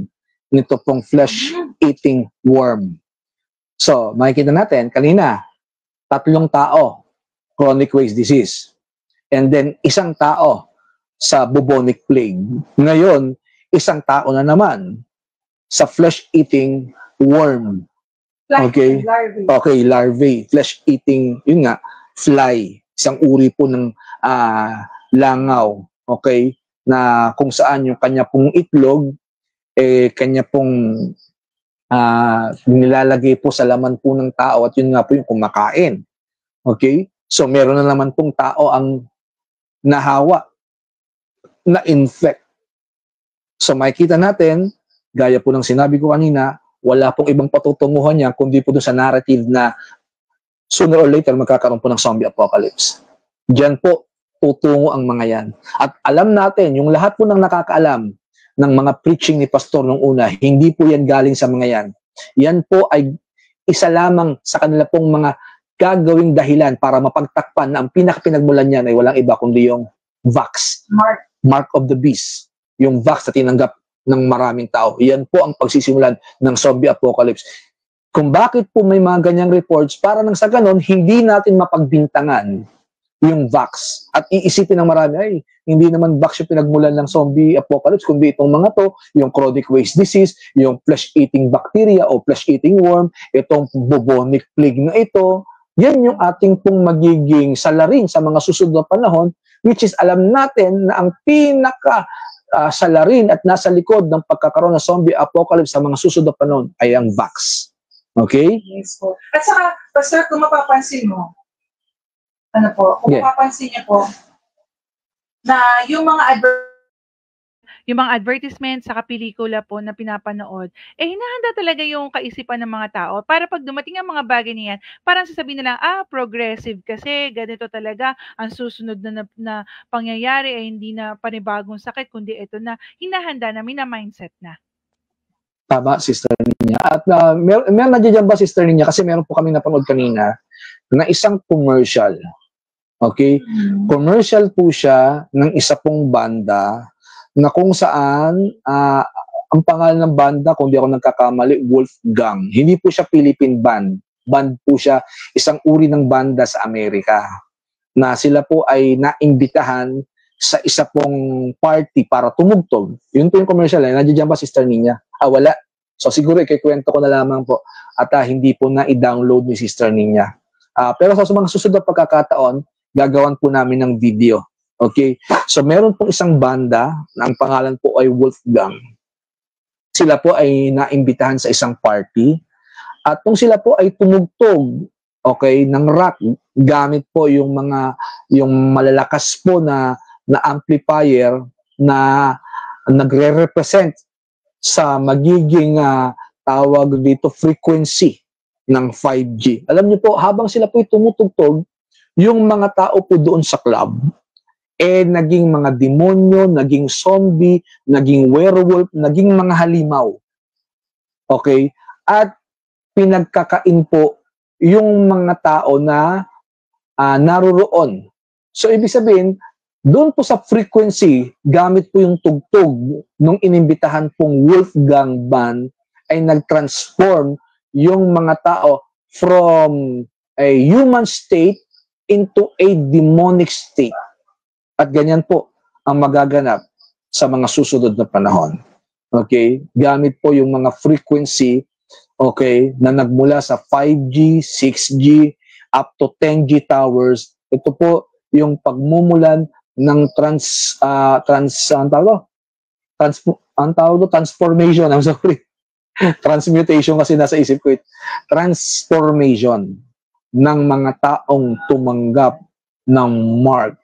nito pong flesh-eating worm. So, makikita natin, kanina, 3 tao, chronic waste disease. And then, 1 tao sa bubonic plague. Ngayon, 1 tao na naman sa flesh-eating worm. Okay? Okay, larvae. Flesh-eating, yun nga, fly. Isang uri po ng langaw. Okay? Na kung saan yung kanya pong itlog, kanya pong nilalagay po sa laman po ng tao at yun nga po yung kumakain. Okay? So, meron na naman pong tao ang nahawa, na-infect. So, makikita natin, gaya po ng sinabi ko kanina, wala pong ibang patutunguhan niya kundi po doon sa narrative na sooner or later magkakaroon po ng zombie apocalypse. Diyan po tutungo ang mga yan. At alam natin, yung lahat po ng nakakaalam ng mga preaching ni Pastor nung una, hindi po yan galing sa mga yan. Yan po ay isa lamang sa kanila pong mga gagawing dahilan para mapagtakpan na ang pinakapinagmulan niyan ay walang iba kundi yung mark of the beast, yung vax na tinanggap ng maraming tao. Yan po ang pagsisimulan ng zombie apocalypse. Kung bakit po may mga ganyang reports, para nang sa ganon, hindi natin mapagbintangan yung vax. At iisipin ng marami, ay, hindi naman vax yung pinagmulan ng zombie apocalypse, kundi itong mga to, yung chronic waste disease, yung flesh-eating bacteria o flesh-eating worm, itong bubonic plague na ito, yan yung ating pong magiging salarin sa mga susunod na panahon, which is alam natin na ang pinaka salarin at nasa likod ng pagkakaroon ng zombie apocalypse sa mga susunod na panahon ay ang vax. Okay? Yes po. At saka, Pastor, kung mapapansin mo, kung mapapansin niyo po, na yung mga advertisements sa pelikula po na pinapanood, hinahanda talaga yung kaisipan ng mga tao para pag dumating ang mga bagay niyan, parang sasabihin nila, progressive kasi, ganito talaga, ang susunod na pangyayari ay hindi na panibagong sakit, kundi ito na, hinahanda namin na mindset na. Tama, Sister Ninya. At meron nandiyan ba, Sister Ninya, kasi meron po kami napanood kanina na isang commercial. Okay? Commercial po siya ng isa pong banda na kung saan ang pangalan ng banda, kung di ako nagkakamali, Wolfgang. Hindi po siya Philippine band. Band po siya, isang uri ng banda sa Amerika. Na sila po ay naimbitahan sa isa pong party para tumugtog. Yun po yung commercial. Nandiyan ba, Sister Ninya? Wala. So siguro ikikwento ko na lamang po. At hindi po na-i-download ni Sister Ninya. Pero sa mga susunod na pagkakataon, gagawan po namin ng video. Okay? So, meron pong isang banda na ang pangalan po ay Wolfgang. Sila po ay naimbitahan sa isang party. At nung sila po ay tumugtog, okay, ng rock, gamit po yung malalakas po na amplifier na nagre-represent sa magiging tawag dito frequency ng 5G. Alam niyo po, habang sila po ay tumutugtog, yung mga tao po doon sa club, naging mga demonyo, naging zombie, naging werewolf, naging mga halimaw. Okay? At pinagkakain po yung mga tao na naruroon. So, ibig sabihin, doon po sa frequency, gamit po yung tugtog nung inimbitahan pong Wolfgang Band, ay nag-transform yung mga tao from a human state into a demonic state. At ganyan po ang magaganap sa mga susunod na panahon. Okay? Gamit po yung mga frequency, okay, na nagmula sa 5G, 6G, up to 10G towers. Ito po yung pagmumulan ng transformation. I'm sorry. Transmutation kasi nasa isip ko. Transformation ng mga taong tumanggap ng mark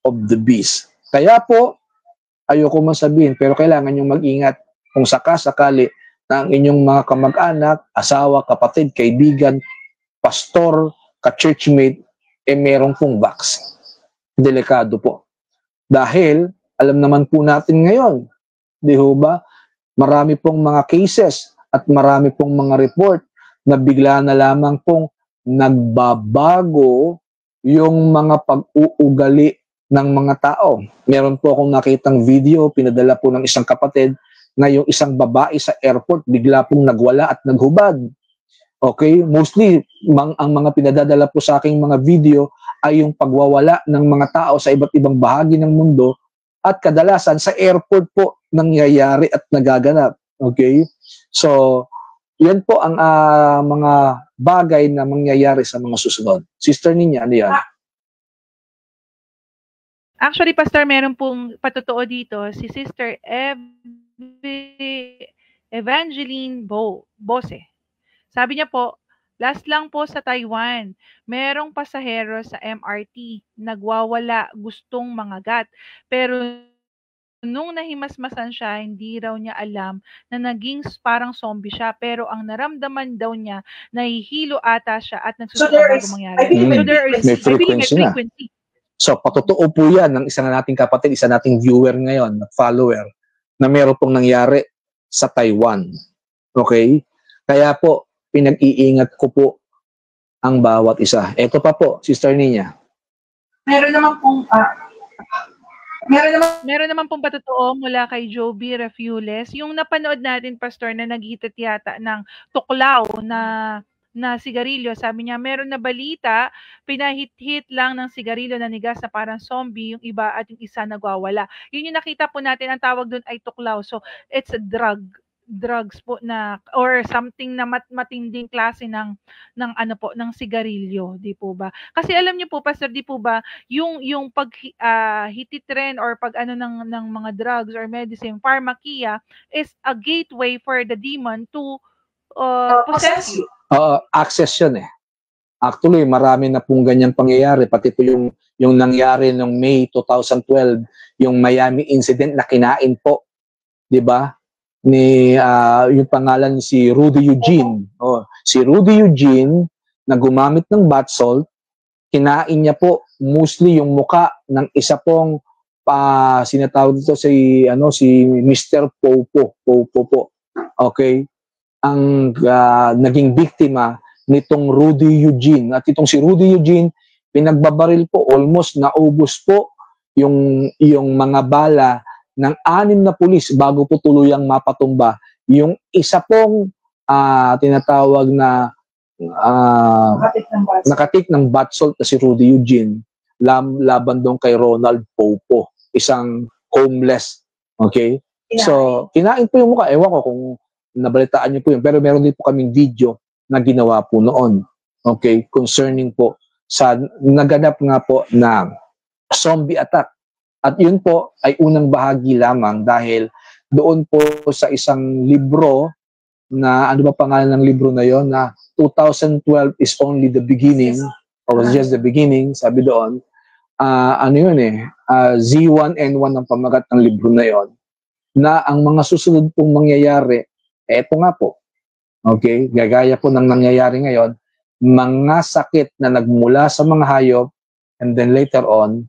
of the beast. Kaya po, ayoko man sabihin, pero kailangan nyo mag-ingat kung sakali na ang inyong mga kamag-anak, asawa, kapatid, kaibigan, pastor, ka-churchmate, merong pong vax. Delikado po. Dahil, alam naman po natin ngayon, di ho ba, marami pong mga cases at marami pong mga report na bigla na lamang pong nagbabago yung mga pag-uugali ng mga tao. Meron po akong nakitang video, pinadala po ng isang kapatid, na yung isang babae sa airport, bigla pong nagwala at naghubad. Okay? Mostly, ang mga pinadadala po sa aking mga video ay yung pagwawala ng mga tao sa iba't ibang bahagi ng mundo at kadalasan sa airport po nangyayari at nagaganap. Okay? So, yan po ang mga bagay na mangyayari sa mga susunod. Sister Ninya, ano yan? Actually, Pastor, meron pong patotoo dito si Sister Evangeline Bose. Sabi niya po, last lang po sa Taiwan, merong pasahero sa MRT, nagwawala, gustong mangagat. Pero nung nahimasmasan siya, hindi raw niya alam na naging parang zombie siya. Pero ang naramdaman daw niya, nahihilo ata siya at nagsusunod bago mangyari. So there is, may frequency. So, patotoo po yan ng isa na nating kapatid, isa nating viewer ngayon, follower, na meron pong nangyari sa Taiwan. Okay? Kaya po, pinag-iingat ko po ang bawat isa. Ito pa po, Sister Ninya. Meron naman pong, Meron naman pong patotoo mula kay Joby Refules. Yung napanood natin, Pastor, na naghitit yata ng tuklaw na sigarilyo. Sabi niya, meron na balita, pinahit-hit lang ng sigarilyo na nigas na parang zombie, yung iba at yung isa nagwawala. Yun yung nakita po natin, ang tawag doon ay tuklaw. So, it's a drugs po na or something na matinding klase ng ano po ng sigarilyo, di po ba? Kasi alam niyo po, Pastor, di po ba, yung pag hititren or pag ano ng mga drugs or medicine, pharmakia is a gateway for the demon to possess you. Access yun eh. Actually, marami na pong ganyang pangyayari. Pati po yung nangyari noong May 2012, yung Miami incident na kinain po, di ba? Ni yung pangalan si Rudy Eugene. Si Rudy Eugene na gumamit ng bath salt, kinain niya po mostly yung muka ng isa pong sinatawag dito si Mr. Popo po. Okay? Ang naging biktima nitong Rudy Eugene. At itong si Rudy Eugene, pinagbabaril po, almost naubos po yung mga bala ng 6 na pulis bago po tuluyang mapatumba. Yung isa pong tinatawag na nakatik ng bath salt na si Rudy Eugene laban doon kay Ronald Popo, isang homeless. Okay? So, kinain po yung mukha. Ewan ko kung nabalitaan niyo po yun. Pero meron din po kaming video na ginawa po noon. Okay? Concerning po sa naganap nga po na zombie attack. At yun po ay unang bahagi lamang dahil doon po sa isang libro na, ano ba pangalan ng libro na yon, na 2012 is only the beginning, or was just the beginning, sabi doon, Z1N1 ang pamagat ng libro na yon, na ang mga susunod pong mangyayari, eto nga po, okay, gagaya po ng nangyayari ngayon, mga sakit na nagmula sa mga hayop, and then later on,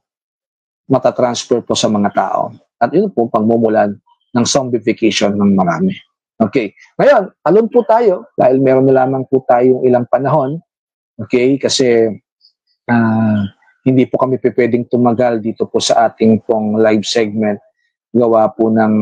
matatransfer po sa mga tao. At yun po pagmumulan ng zombification ng marami. Okay. Ngayon, talon po tayo dahil meron na lamang po tayong ilang panahon. Okay? Kasi hindi po kami pwedeng tumagal dito po sa ating pong live segment. Gawa po ng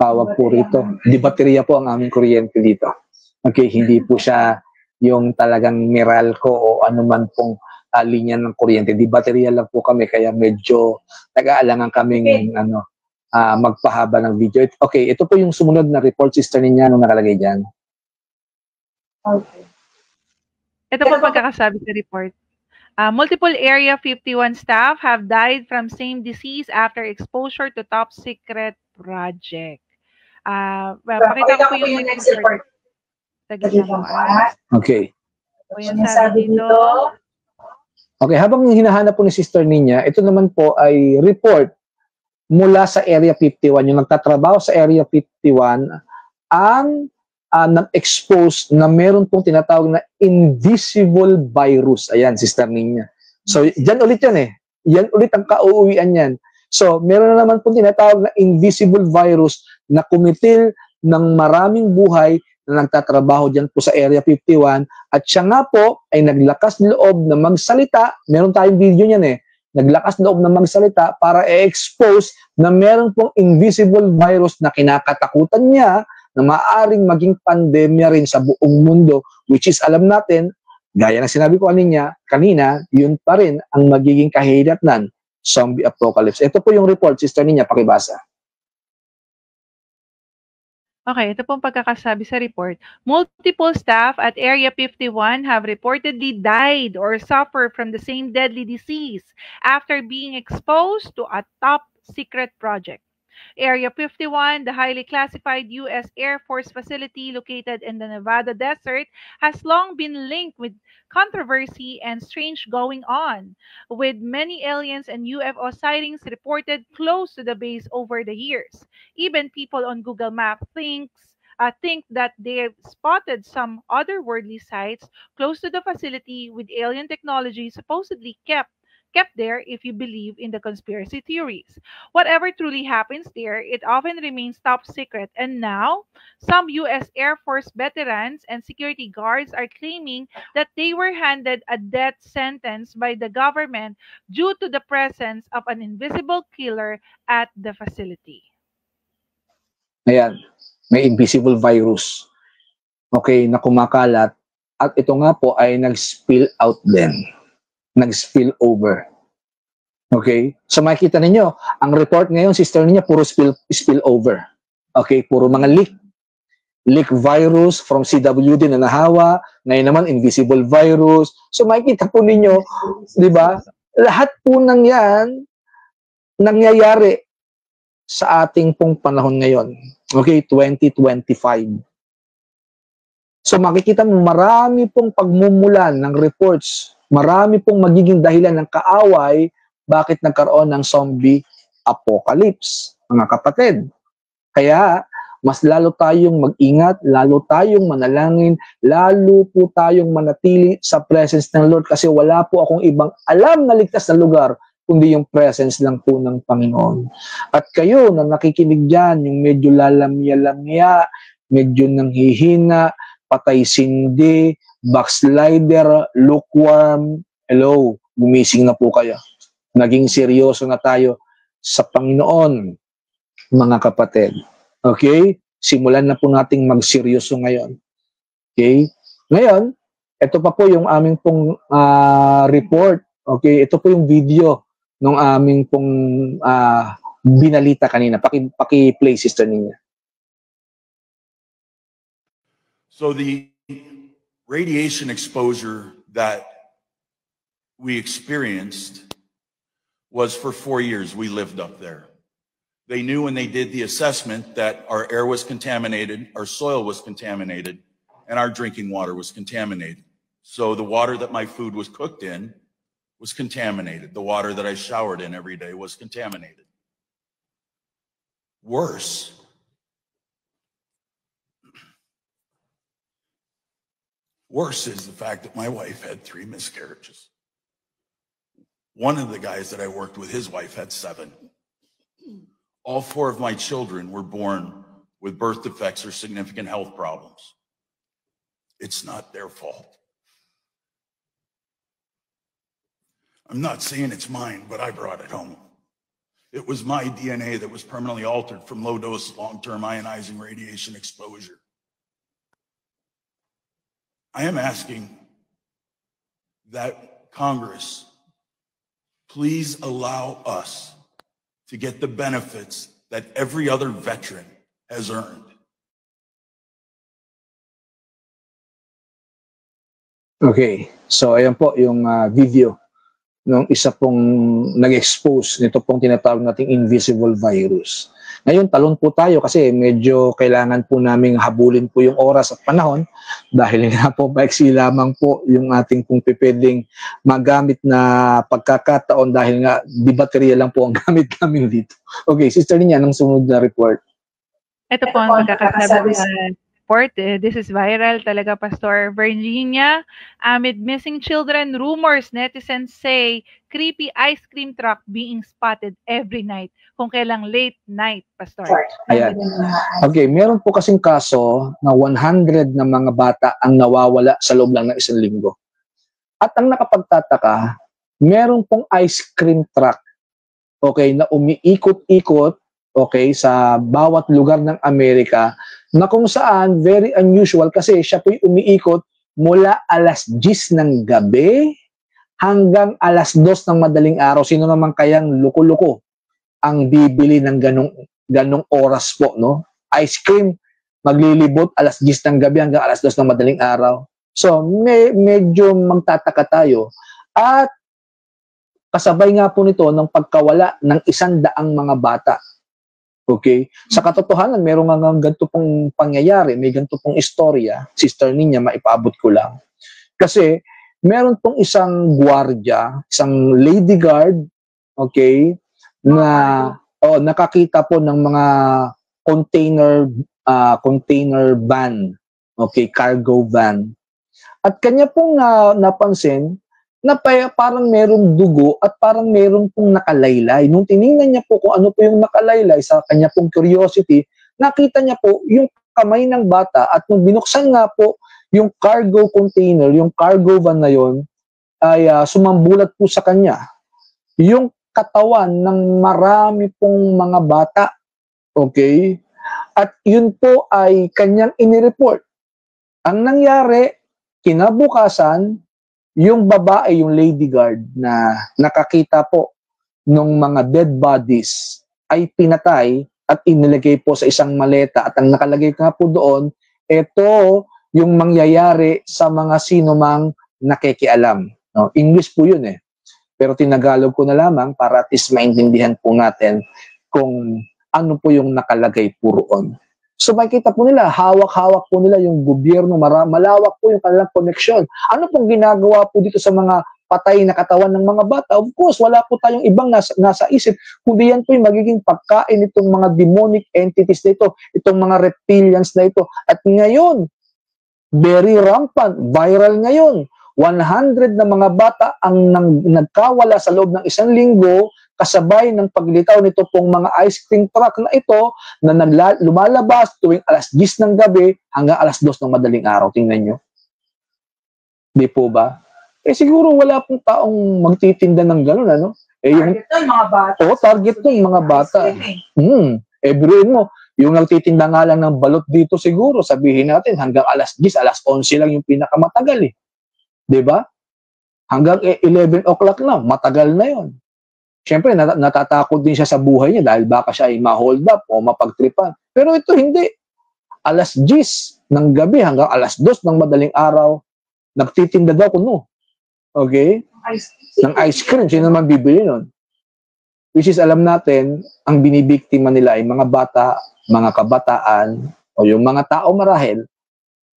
tawag po rito. Di baterya po ang aming kuryente dito. Okay? Hindi po siya yung talagang Meralco o anuman pong linya ng kuryente. Di baterya lang po kami kaya medyo nag-aalangan kaming magpahaba ng video. Okay, ito po yung sumunod na report, Sister Ninya, anong nakalagay dyan? Okay. Ito po pagkakasabi sa report. Multiple Area 51 staff have died from same disease after exposure to top secret project. Pakita ko po yung next report. Okay. O yung sabi dito. Okay, habang hinahanap po ni Sister Ninya, ito naman po ay report mula sa Area 51. Yung nagtatrabaho sa Area 51 ang nag-expose na meron pong tinatawag na invisible virus. Ayan, Sister Ninya. So, dyan ulit yan eh. Yan ulit ang kauuwian yan. So, meron na naman pong tinatawag na invisible virus na kumitil ng maraming buhay na nagtatrabaho dyan po sa Area 51 at siya nga po ay naglakas loob na magsalita, meron tayong video niyan eh, naglakas loob na magsalita para i-expose na meron pong invisible virus na kinakatakutan niya na maaaring maging pandemya rin sa buong mundo, which is alam natin, gaya ng sinabi ko kanina, yun pa rin ang magiging kahihinatnan, zombie apocalypse. Ito po yung report, Sister Ninya, pakibasa. Okay, ito pong pagkakasabi sa report. Multiple staff at Area 51 have reportedly died or suffered from the same deadly disease after being exposed to a top secret project. Area 51, the highly classified U.S. Air Force facility located in the Nevada desert, has long been linked with controversy and strange going on, with many aliens and UFO sightings reported close to the base over the years. Even people on Google Maps think that they've spotted some otherworldly sites close to the facility with alien technology supposedly kept kept there if you believe in the conspiracy theories. Whatever truly happens there, it often remains top secret. And now, some U.S. Air Force veterans and security guards are claiming that they were handed a death sentence by the government due to the presence of an invisible killer at the facility. Ayan, may invisible virus, okay, na kumakalat, at ito nga po ay nag-spill out din, nag-spill over. Okay? So makikita ninyo, ang report ngayon, sister niya, puro spill over. Okay? Puro mga leak virus from CWD na nahawa, ngayon naman invisible virus. So makikita po ninyo, di ba? Lahat po ng yan nangyayari sa ating pong panahon ngayon. Okay, 2025. So makikita mo marami pong pagmumulan ng reports, marami pong magiging dahilan ng kaaway bakit nagkaroon ng zombie apocalypse, mga kapatid. Kaya mas lalo tayong mag-ingat, lalo tayong manalangin, lalo po tayong manatili sa presence ng Lord kasi wala po akong ibang alam na ligtas na lugar kundi yung presence lang po ng Panginoon. At kayo na nakikinig dyan, yung medyo lalamya-lamya, medyo nanghihina, patay sindi, backslider, lukewarm, hello, gumising na po kayo. Naging seryoso na tayo sa Panginoon, mga kapatid. Okay? Simulan na po nating magseryoso ngayon. Okay? Ngayon, ito pa po yung aming pong report. Okay? Ito po yung video nung aming pong binalita kanina. Paki-play, Sister Nina. So the radiation exposure that we experienced was for 4 years we lived up there. They knew when they did the assessment that our air was contaminated, our soil was contaminated, and our drinking water was contaminated. So the water that my food was cooked in was contaminated. The water that I showered in every day was contaminated. Worse, is the fact that my wife had 3 miscarriages. One of the guys that I worked with, his wife had 7. All 4 of my children were born with birth defects or significant health problems. It's not their fault. I'm not saying it's mine, but I brought it home. It was my DNA that was permanently altered from low-dose, long-term ionizing radiation exposure. I am asking that Congress please allow us to get the benefits that every other veteran has earned. Okay, so ayan po yung video ng isa pong nag-expose nito pong tinatawag nating invisible virus. Ngayon, talon po tayo kasi medyo kailangan po naming habulin po yung oras at panahon dahil nga po maiksi lamang po yung ating pong pipeding magamit na pagkakataon dahil nga di baterya lang po ang gamit namin dito. Okay, Sister Ninya, anong sunod na report? Ito po ang pagkakasabi sa report. This is viral talaga, Pastor. Virginia, amid missing children rumors, netizens say creepy ice cream truck being spotted every night. Kung kailang late night, Pastor. Ayan. Okay, meron po kasing kaso na 100 na mga bata ang nawawala sa loob lang ng 1 linggo. At ang nakapagtataka, meron pong ice cream truck, okay, na umiikot-ikot, okay, sa bawat lugar ng Amerika, na kung saan very unusual kasi siya po'y umiikot mula 10:00 ng gabi hanggang 2:00 ng madaling araw. Sino naman kayang luko-luko ang bibili ng ganong oras po, no? Ice cream, maglilibot 10:00 ng gabi hanggang 2:00 ng madaling araw. So, medyo magtataka tayo. At kasabay nga po nito ng pagkawala ng 100 mga bata. Okay? Sa katotohanan, meron nga ganito pong pangyayari, may ganito pong istorya, Sister Ninya, maipaabot ko lang. Kasi, meron pong isang gwardiya, isang lady guard, okay, na nakakita po ng mga container van, okay, cargo van. At kanya pong napansin na parang merong dugo at parang merong pong nakalaylay. Nung tiningnan niya po kung ano po yung nakalaylay sa kanya pong curiosity, nakita niya po yung kamay ng bata at nung binuksan nga po yung cargo container, yung cargo van na yon, ay sumambulat po sa kanya yung katawan ng marami pong mga bata. Okay? At yun po ay kanyang inireport. Ang nangyari, kinabukasan, yung babae, yung lady guard na nakakita po ng mga dead bodies ay pinatay at inilagay po sa isang maleta. At ang nakalagay nga po doon, ito yung mangyayari sa mga sino mang nakikialam. No? English po yun eh. Pero tinagalog ko na lamang para at least maintindihan po natin kung ano po yung nakalagay po roon. So makikita po nila, hawak-hawak po nila yung gobyerno, malawak po yung kanilang koneksyon. Ano pong ginagawa po dito sa mga patay na katawan ng mga bata? Of course, wala po tayong ibang nasa isip, kundi yan po yung magiging pagkain itong mga demonic entities na ito, itong mga reptilians na ito. At ngayon, very rampant, viral ngayon. 100 na mga bata ang nagkawala sa loob ng isang linggo kasabay ng paglitaw nito pong mga ice cream truck na ito na lumalabas tuwing alas 10 ng gabi hanggang alas 2 ng madaling araw. Tingnan nyo. Di po ba? Eh siguro wala pong taong magtitinda ng gano'n, ano? Eh, Target ng mga bata. Oo, target ng mga bata. Everyone mo, yung nagtitinda nga lang ng balot dito siguro, sabihin natin hanggang alas 10, alas 11 lang yung pinakamatagal eh. Diba? Hanggang 11 o'clock na, matagal na yon. Siyempre, natatakot din siya sa buhay niya dahil baka siya ay ma-hold up o mapagtripan. Pero ito hindi. Alas 10 ng gabi hanggang alas 2 ng madaling araw, nagtitinda daw kuno. Okay? Ng ice cream. Sino naman bibili nun? Which is, alam natin, ang binibiktima nila ay mga bata, mga kabataan, o yung mga tao marahil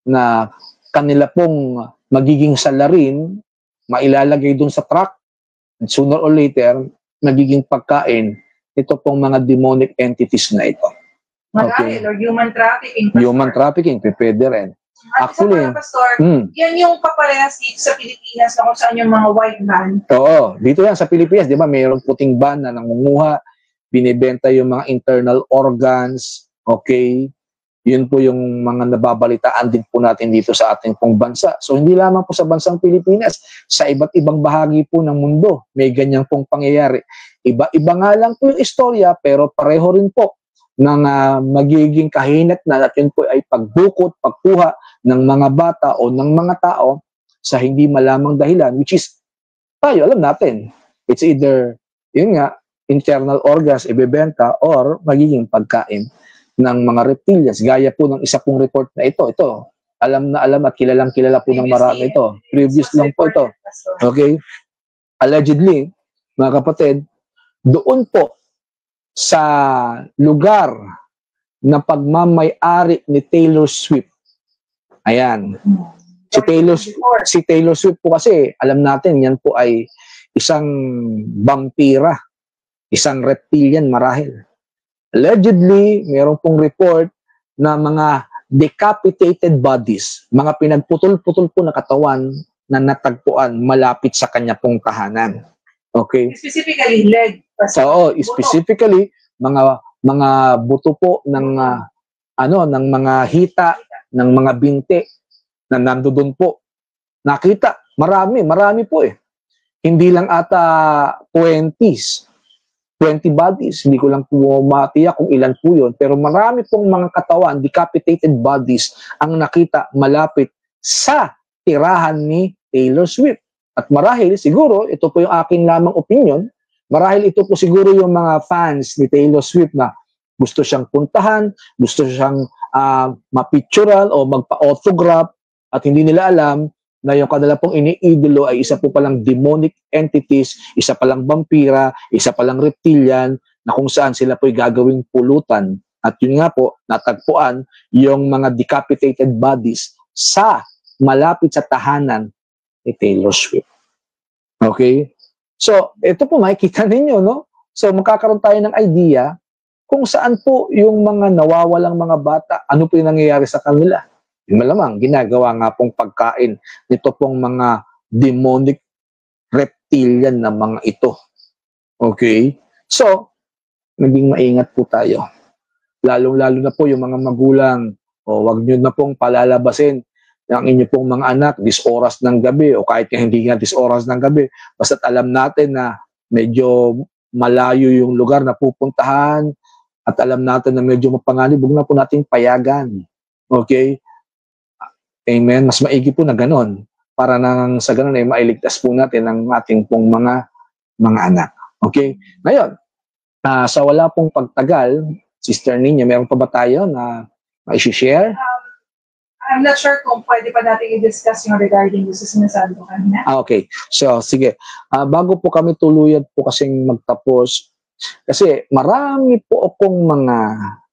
na kanila pong magiging salarin, mailalagay dun sa truck, and sooner or later, magiging pagkain, ito pong mga demonic entities na ito. Marahil, or human trafficking. Pastor. Human trafficking, pwede rin. At Actually, sa mga pastor, yan yung kaparehas dito sa Pilipinas na kung saan yung mga white van. Oo, dito yan sa Pilipinas, di ba, mayroong puting van na nangunguha, binibenta yung mga internal organs, okay? Yun po yung mga nababalitaan din po natin dito sa ating pong bansa. So hindi lamang po sa bansang Pilipinas, sa iba't ibang bahagi po ng mundo, may ganyang pong pangyayari. Iba-iba nga lang po yung istorya, pero pareho rin po ng magiging kahinat na at yun po ay pagbukot, pagkuha ng mga bata o ng mga tao sa hindi malamang dahilan, which is, tayo, alam natin, it's either, yun nga, internal organs ibebenta or magiging pagkain ng mga reptilians. Gaya po ng isa pong report na ito. Ito, alam na alam at kilalang kilala po ng marami ito. Previous lang po ito. Okay? Allegedly, mga kapatid, doon po sa lugar na pagmamay-ari ni Taylor Swift. Ayan. Si Taylor Swift po kasi, alam natin, yan po ay isang vampira, isang reptilian marahil. Allegedly, mayroon pong report na mga decapitated bodies, mga pinagputol-putol po na katawan na natagpuan malapit sa kanya pong tahanan. Okay? Specifically, leg. So, specifically, mga buto po ng ng mga hita, ng mga binti na nandoon po. Nakita, marami po eh. Hindi lang ata 20 bodies, hindi ko lang po matiyak kung ilan po yun, pero marami pong mga katawan, decapitated bodies, ang nakita malapit sa tirahan ni Taylor Swift. At marahil, siguro, ito po yung akin lamang opinion, marahil ito po siguro yung mga fans ni Taylor Swift na gusto siyang puntahan, gusto siyang mapicturan o magpa-autograph, at hindi nila alam na yung kanila pong iniidolo ay isa po palang demonic entities, isa palang vampira, isa palang reptilian, na kung saan sila po'y gagawing pulutan. At yun nga po, natagpuan yung mga decapitated bodies sa malapit sa tahanan ni Taylor Swift. Okay? So, ito po makikita ninyo, no? So, magkakaroon tayo ng idea kung saan po yung mga nawawalang mga bata, ano po yung nangyayari sa kanila. Malamang, ginagawa nga pong pagkain nito pong mga demonic reptilian na mga ito. Okay? So, naging maingat po tayo. Lalong-lalo na po yung mga magulang, wag nyo na pong palalabasin ang inyo pong mga anak, 10 oras ng gabi, o kahit hindi nga 10 oras ng gabi, basta't alam natin na medyo malayo yung lugar na pupuntahan, at alam natin na medyo mapanganib, huwag na po natin payagan. Okay? Amen? Mas maigi po na ganon, para nang sa ganon ay mailigtas po natin ang ating pong mga anak. Okay? Ngayon, sa wala pong pagtagal, Sister Nina, meron pa ba tayo na ma-share? I'm not sure kung pwede pa natin i-discuss yung regarding sa sinasabi ko kanina. Okay. So, sige. Bago po kami tuluyan po kasing magtapos, kasi marami po akong mga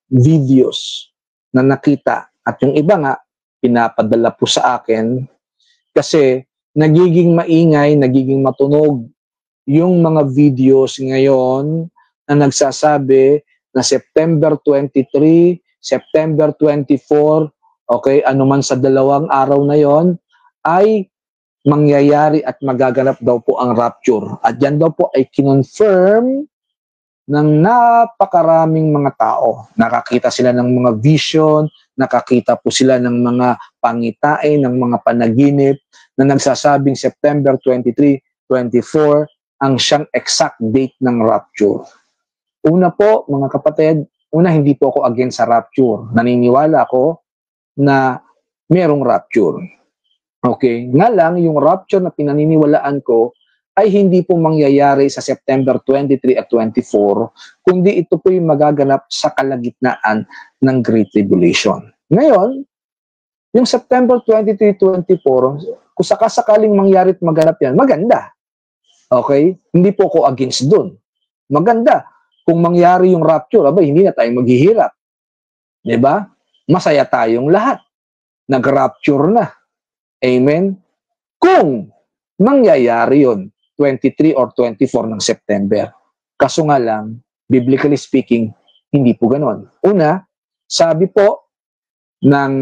videos na nakita at yung iba nga, pinapadala po sa akin kasi nagiging maingay, nagiging matunog yung mga videos ngayon na nagsasabi na September 23, September 24, okay, anuman sa 2 araw na yon ay mangyayari at magaganap daw po ang rapture. At yan daw po ay kinonfirm ng napakaraming mga tao. Nakakita sila ng mga vision, nakakita po sila ng mga pangitain, ng mga panaginip na nagsasabing September 23, 24 ang siyang exact date ng rapture. Una po, mga kapatid, hindi po ako against sa rapture. Naniniwala ako na merong rapture. Okay? Nga lang, yung rapture na pinaniniwalaan ko ay hindi po mangyayari sa September 23 at 24, kundi ito po yung magaganap sa kalagitnaan ng Great Tribulation. Ngayon, yung September 23, 24, kung sakasakaling mangyari at maganap yan, maganda. Okay? Hindi po ako against dun. Maganda. Kung mangyari yung rapture, hindi na tayo maghihirap. Diba? Masaya tayong lahat. Nag-rapture na. Amen? Kung mangyayari yun, 23 or 24 ng September. Kaso nga lang, biblically speaking, hindi po ganon. Una, sabi po ng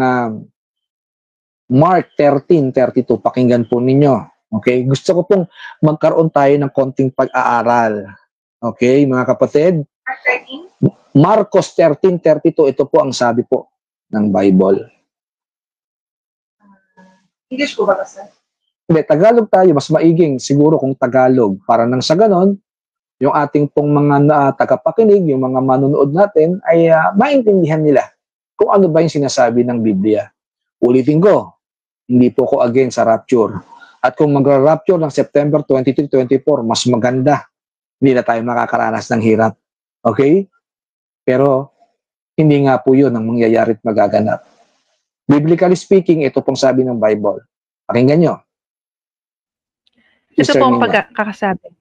Mark 13:32, pakinggan po ninyo. Okay? Gusto ko pong magkaroon tayo ng konting pag-aaral. Okay, mga kapatid? Marcos 13:32, ito po ang sabi po ng Bible. English ko ba kasi? Hindi, Tagalog tayo. Mas maiging siguro kung Tagalog. Para nang sa ganon, yung ating pong mga tagapakinig, yung mga manunood natin, ay maintindihan nila kung ano ba yung sinasabi ng Biblia. Ulitin ko, hindi po ko against sa rapture. At kung magra-rapture ng September 23, 24, mas maganda. Hindi na tayo makakaranas ng hirap. Okay? Pero, hindi nga po yun ang mangyayari at magaganap. Biblically speaking, ito pong sabi ng Bible. Pakinggan nyo. Ito po ang pagkakasabi.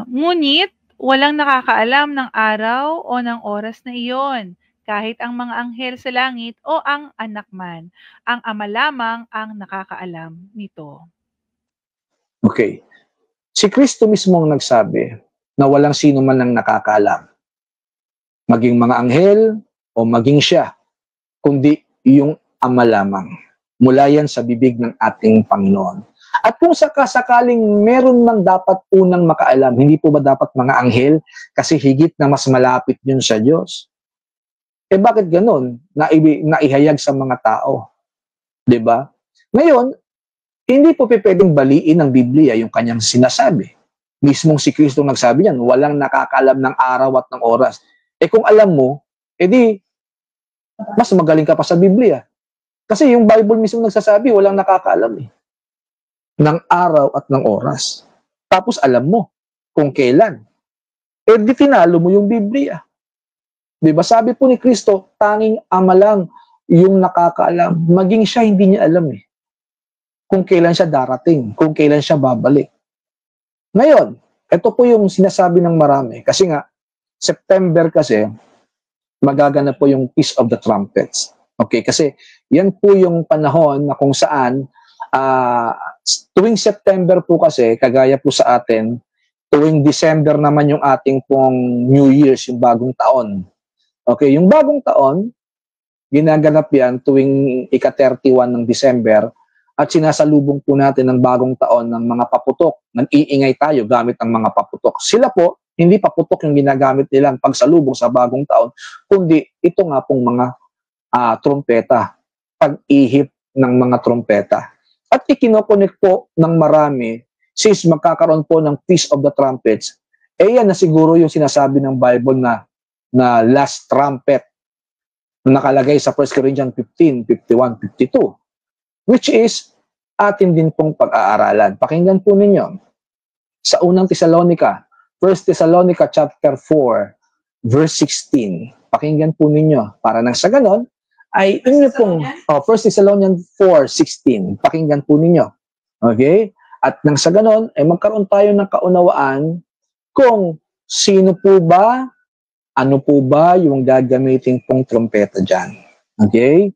Ngunit, walang nakakaalam ng araw o ng oras na iyon, kahit ang mga anghel sa langit o ang anak man. Ang Ama lamang ang nakakaalam nito. Okay. Si Kristo mismo ang nagsabi na walang sino man ang nakakaalam. Maging mga anghel o maging siya, kundi yung Ama lamang. Mula yan sa bibig ng ating Panginoon. At kung sakasakaling meron man dapat unang makaalam, hindi po ba dapat mga anghel? Kasi higit na mas malapit yun sa Diyos. Bakit ganun? Naihayag sa mga tao. Diba? Ngayon, hindi po pwedeng baliin ng Biblia yung kanyang sinasabi. Mismong si Kristo nagsabi niyan, walang nakakaalam ng araw at ng oras. Kung alam mo, edi mas magaling ka pa sa Biblia. Kasi yung Bible mismo nagsasabi, walang nakakaalam ng araw at ng oras. Tapos alam mo kung kailan. Di tinalo mo yung Biblia. Diba? Sabi po ni Kristo, tanging Ama lang yung nakakaalam. Maging siya, hindi niya alam kung kailan siya darating, kung kailan siya babalik. Ngayon, ito po yung sinasabi ng marami. Kasi nga, September kasi, magaganap po yung Feast of the Trumpets. Okay, kasi yan po yung panahon na kung saan tuwing September po kasi, kagaya po sa atin, tuwing December naman yung ating pong New Year's, yung bagong taon. Okay, yung bagong taon, ginaganap yan tuwing ika-31 ng December, at sinasalubong po natin ng bagong taon ng mga paputok. Nag-iingay tayo gamit ng mga paputok. Sila po, hindi paputok yung ginagamit nilang pagsalubong sa bagong taon, kundi ito nga pong mga trompeta, pag-ihip ng mga trompeta. At ikinokonek po ng marami, since magkakaroon po ng Feast of the Trumpets, yan na siguro yung sinasabi ng Bible na last trumpet, na nakalagay sa 1 Corinthians 15, 51, 52. Which is atin din pong pag-aaralan. Pakinggan po ninyo. Sa unang Thessalonica, 1 Thessalonica chapter 4, verse 16. Pakinggan po ninyo. Para nang sa ganon, ay inyo pong 1 Thessalonians 4:16. Pakinggan po ninyo. Okay? At nang sa ganon, ay magkaroon tayo ng kaunawaan kung sino po ba, ano po ba yung gagamitin pong trompeta dyan. Okay?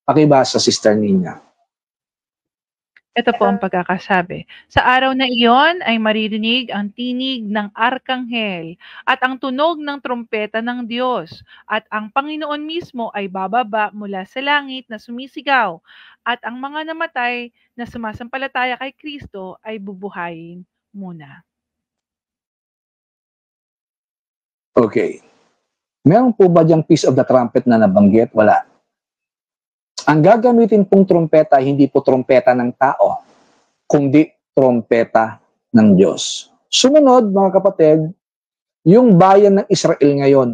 Pakibasa, Sister Nina. Ito po ang pagkakasabi. Sa araw na iyon ay maririnig ang tinig ng arkanghel at ang tunog ng trompeta ng Diyos. At ang Panginoon mismo ay bababa mula sa langit na sumisigaw. At ang mga namatay na sumasampalataya kay Kristo ay bubuhayin muna. Okay. Meron po ba diyang Feast of the Trumpet na nabanggit? Wala. Ang gagamitin pong trompeta, hindi po trompeta ng tao, kundi trompeta ng Diyos. Sumunod, mga kapatid, yung bayan ng Israel ngayon,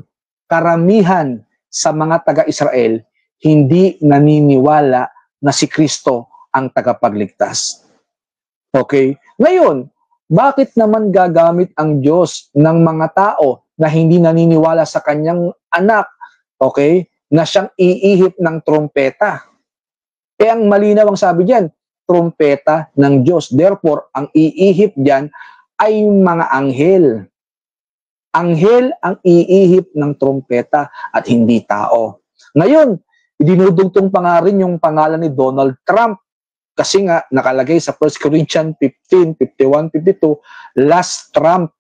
karamihan sa mga taga-Israel, hindi naniniwala na si Kristo ang tagapagligtas. Okay? Ngayon, bakit naman gagamit ang Diyos ng mga tao na hindi naniniwala sa kanyang anak, okay, na siyang iihip ng trompeta? Ang malinaw ang sabi diyan, trompeta ng Diyos. Therefore, ang iihip diyan ay mga anghel. Anghel ang iihip ng trompeta at hindi tao. Ngayon, dinudugtong pa nga rin yung pangalan ni Donald Trump. Kasi nga, nakalagay sa 1 Corinthians 15, 51, 52, last Trump.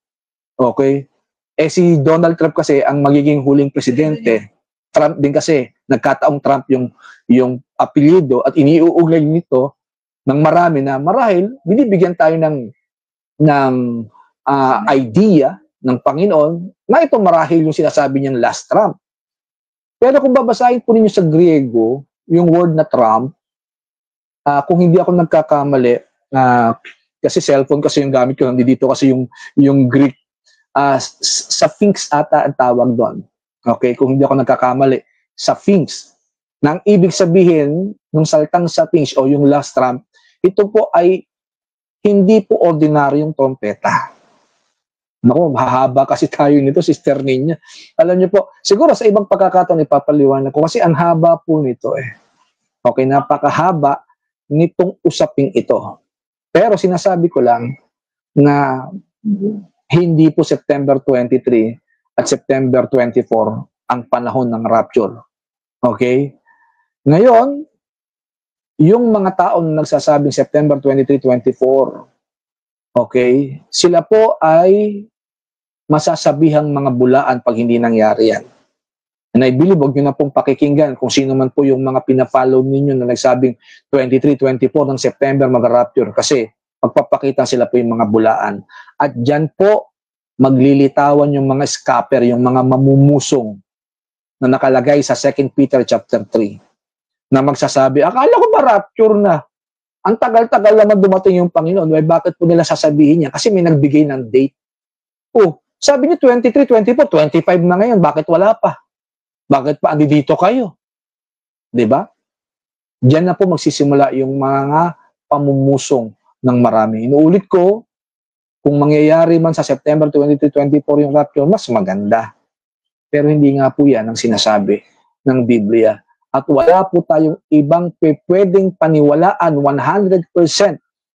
Okay? Si Donald Trump kasi ang magiging huling presidente. Trump din kasi, nagkataong Trump yung apelyido at iniuugnay nito ng marami na marahil binibigyan tayo ng idea ng Panginoon na ito marahil yung sinasabi niyang last Trump. Pero kung babasahin po ninyo sa Griego, yung word na Trump, kung hindi ako nagkakamali, kasi cellphone kasi yung gamit ko, nandito kasi yung Greek, Sphinx ata ang tawag doon. Okay, kung hindi ako nagkakamali, Sphinx. Nang ibig sabihin, nung salitang Sphinx o yung last trump, ito po ay hindi po ordinaryong trompeta. Naku, mahaba kasi tayo nito, Sister Nina. Alam niyo po, siguro sa ibang pagkakataon ipapaliwanag ko kasi ang haba po nito eh. Okay, napakahaba nitong usaping ito. Pero sinasabi ko lang na hindi po September 23 at September 24 ang panahon ng rapture. Okay? Ngayon, yung mga tao na nagsasabing September 23, 24, okay, sila po ay masasabihang mga bulaan pag hindi nangyari yan. And I believe, huwag nyo na pong pakikinggan kung sino man po yung mga pinafollow ninyo na nagsabing 23, 24 ng September mag-rapture kasi magpapakita sila po yung mga bulaan. At dyan po, maglilitawan yung mga scammer, yung mga mamumusong na nakalagay sa 2 Peter chapter 3 na magsasabi, akala ko ba rapture na? Ang tagal-tagal naman dumating yung Panginoon. Bakit po nila sasabihin niya? Kasi may nagbigay ng date. Oh, sabi niyo 23, 24, 25 na ngayon. Bakit wala pa? Bakit pa andito kayo? 'Di ba? Diyan na po magsisimula yung mga pamumusong ng marami. Inuulit ko, kung mangyayari man sa September 23, 24 yung rapture, mas maganda. Pero hindi nga po yan ang sinasabi ng Biblia. At wala po tayong ibang pwedeng paniwalaan 100%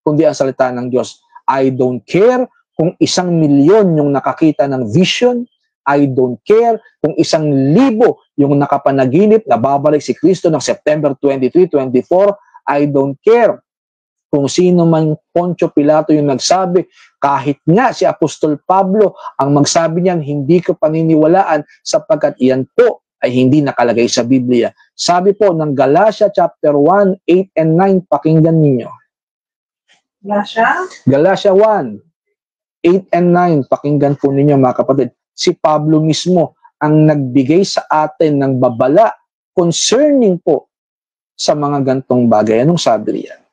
kundi ang salita ng Diyos. I don't care kung 1,000,000 yung nakakita ng vision. I don't care kung 1,000,000 yung nakapanaginip na babalik si Kristo ng September 23, 24. I don't care kung sino man Poncio Pilato yung nagsabi, kahit nga si Apostol Pablo ang magsabi niyan, hindi ko paniniwalaan sapagkat iyan po ay hindi nakalagay sa Biblia. Sabi po ng Galatia chapter 1, 8 and 9, pakinggan ninyo. Galatia 1, 8 and 9, pakinggan po ninyo mga kapatid. Si Pablo mismo ang nagbigay sa atin ng babala concerning po sa mga gantong bagay. Anong sabi riyan?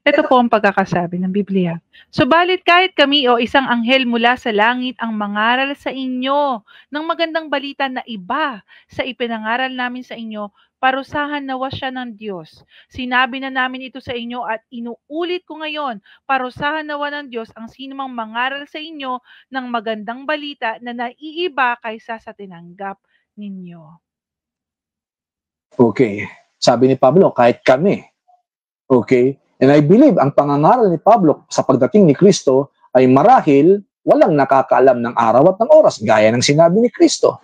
Ito po ang pagkakasabi ng Biblia. Subalit kahit kami o isang anghel mula sa langit ang mangaral sa inyo ng magandang balita na iba sa ipinangaral namin sa inyo, parusahan nawa siya ng Diyos. Sinabi na namin ito sa inyo at inuulit ko ngayon, parusahan nawa ng Diyos ang sinumang mangaral sa inyo ng magandang balita na naiiba kaysa sa tinanggap ninyo. Okay. Sabi ni Pablo, kahit kami. Okay. And I believe ang pangangaral ni Pablo sa pagdating ni Kristo ay marahil walang nakakaalam ng araw at ng oras, gaya ng sinabi ni Kristo.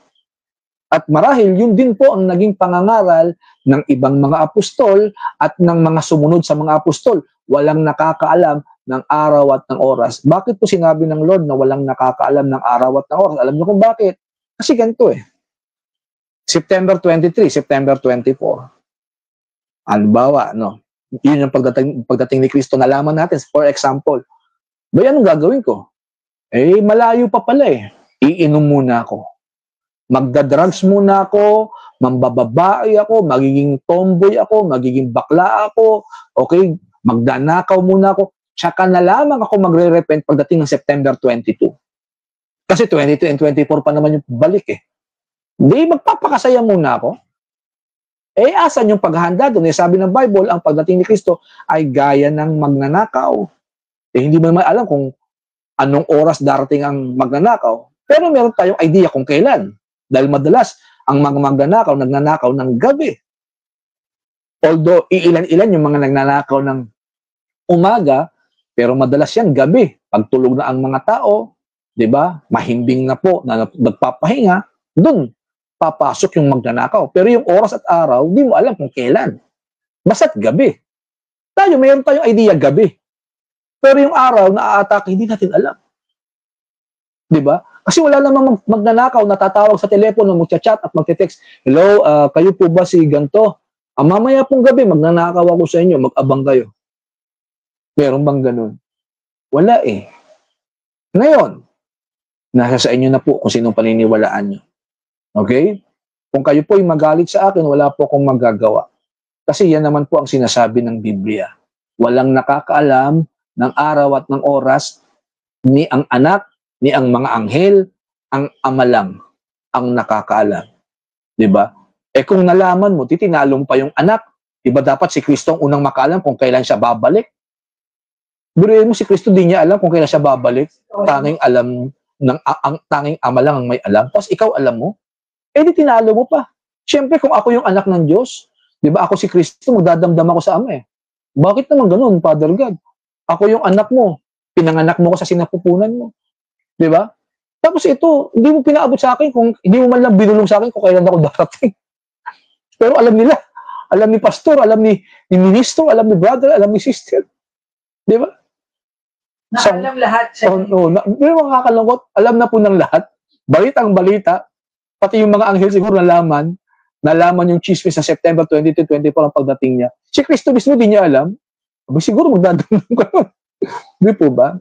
At marahil yun din po ang naging pangangaral ng ibang mga apostol at ng mga sumunod sa mga apostol. Walang nakakaalam ng araw at ng oras. Bakit po sinabi ng Lord na walang nakakaalam ng araw at ng oras? Alam niyo kung bakit? Kasi ganito eh. September 23, September 24. Halimbawa, no? Yun yung pagdating ni Kristo, nalaman natin. For example, ba anong gagawin ko? Eh, malayo pa pala eh. Iinom muna ako. Magdadrugs muna ako, mambababae ako, magiging tomboy ako, magiging bakla ako, okay? Magdanakaw muna ako. Tsaka na lamang ako magre-repent pagdating ng September 22. Kasi 22 and 24 pa naman yung balik eh. Hindi, magpapakasaya muna ako. Eh, asan yung paghahanda doon? Eh, sabi ng Bible, ang pagdating ni Kristo ay gaya ng magnanakaw. Eh, hindi mo naman alam kung anong oras darating ang magnanakaw. Pero meron tayong idea kung kailan. Dahil madalas, ang mga magnanakaw, nagnanakaw ng gabi. Although, iilan-ilan yung mga nagnanakaw ng umaga, pero madalas yan gabi. Pagtulog na ang mga tao, di ba? Mahimbing na po, na nagpapahinga, doon papasok yung magnanakaw. Pero yung oras at araw, di mo alam kung kailan. Basta't gabi. Mayroon tayong idea gabi. Pero yung araw na aatake, hindi natin alam. Di ba? Kasi wala namang magnanakaw, natatawag sa telepono, magchat-chat at magte-text. Hello, kayo po ba si ganto? Mamaya pong gabi, magnanakaw ako sa inyo, mag-abang kayo. Meron bang ganun? Wala eh. Ngayon, nasa sa inyo na po kung sinong paniniwalaan nyo. Okay? Kung kayo po ay magalit sa akin, wala po akong magagawa. Kasi yan naman po ang sinasabi ng Biblia. Walang nakakaalam ng araw at ng oras, ni ang anak, ni ang mga anghel, ang ama lang ang nakakaalam. Diba? Eh kung nalaman mo, titinalo mo pa yung anak, diba dapat si Kristo ang unang makaalam kung kailan siya babalik? Biruin mo si Kristo, di niya alam kung kailan siya babalik. Tanging alam, tanging ama lang ang may alam. Tapos ikaw alam mo, eh di tinalo mo pa. Siyempre, kung ako yung anak ng Diyos, di ba ako si Kristo, magdadamdam ako sa ama eh. Bakit naman ganun, Father God? Ako yung anak mo, pinanganak mo ko sa sinapupunan mo. Di ba? Tapos ito, hindi mo pinaabot sa akin, kung hindi mo man lang binulong sa akin kung kailan ako darating. Pero alam nila, alam ni pastor, alam ni ministro, alam ni brother, alam ni sister. Di ba? Alam lahat siya. Pero makakalungkot, alam na po ng lahat. Balitang balita, pati yung mga anghel siguro nalaman yung chismis sa September 22-24 ang pagdating niya. Si Kristo mismo di niya alam. Siguro magdadamdam ka nun. Di po ba?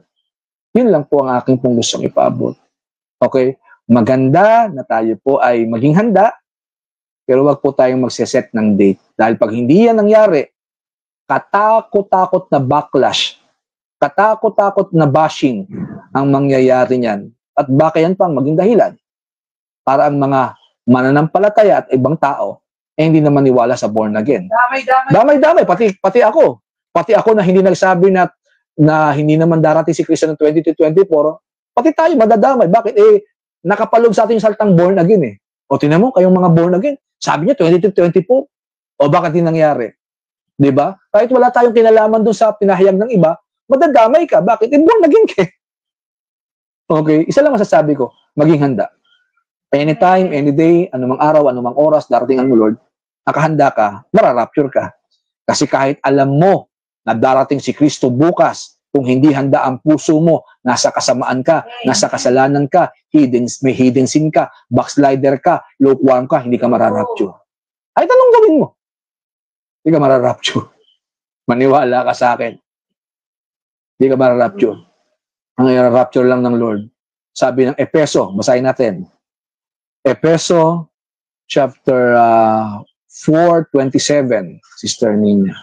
Yun lang po ang aking pong gustong ipaabot. Okay? Maganda na tayo po ay maging handa, pero wag po tayong magseset ng date. Dahil pag hindi yan nangyari, katakot-takot na backlash, katakot-takot na bashing ang mangyayari niyan. At baka yan pang maging dahilan para ang mga mananampalataya at ibang tao eh hindi naman niwala sa born again. Damay-damay. Pati ako. Pati ako na hindi nagsabi na hindi naman darating si Kristo ng 22-24, pati tayo madadamay. Bakit? Eh, nakapaloob sa atin yung saltang born again eh. O tinan mo, kayong mga born again, sabi niya 22-24. O bakit hindi nangyari? Diba? Kahit wala tayong kinalaman dun sa pinahayag ng iba, madadamay ka. Bakit? Eh, born again ka. Okay? Isa lang masasabi ko, maging handa. Anytime, any day, anumang araw, anumang oras, darating ang Lord, nakahanda ka, mararapture ka. Kasi kahit alam mo na darating si Kristo bukas, Kung hindi handa ang puso mo, nasa kasamaan ka, nasa kasalanan ka, may hidden sin ka, backslider ka, lukewarm ka, hindi ka mararapture. Ay, tanong gawin mo. Hindi ka mararapture. Maniwala ka sa akin. Hindi ka mararapture. Ang i-rapture lang ng Lord. Sabi ng Efeso, basahin natin. Efeso chapter 4:27, Sister Nina.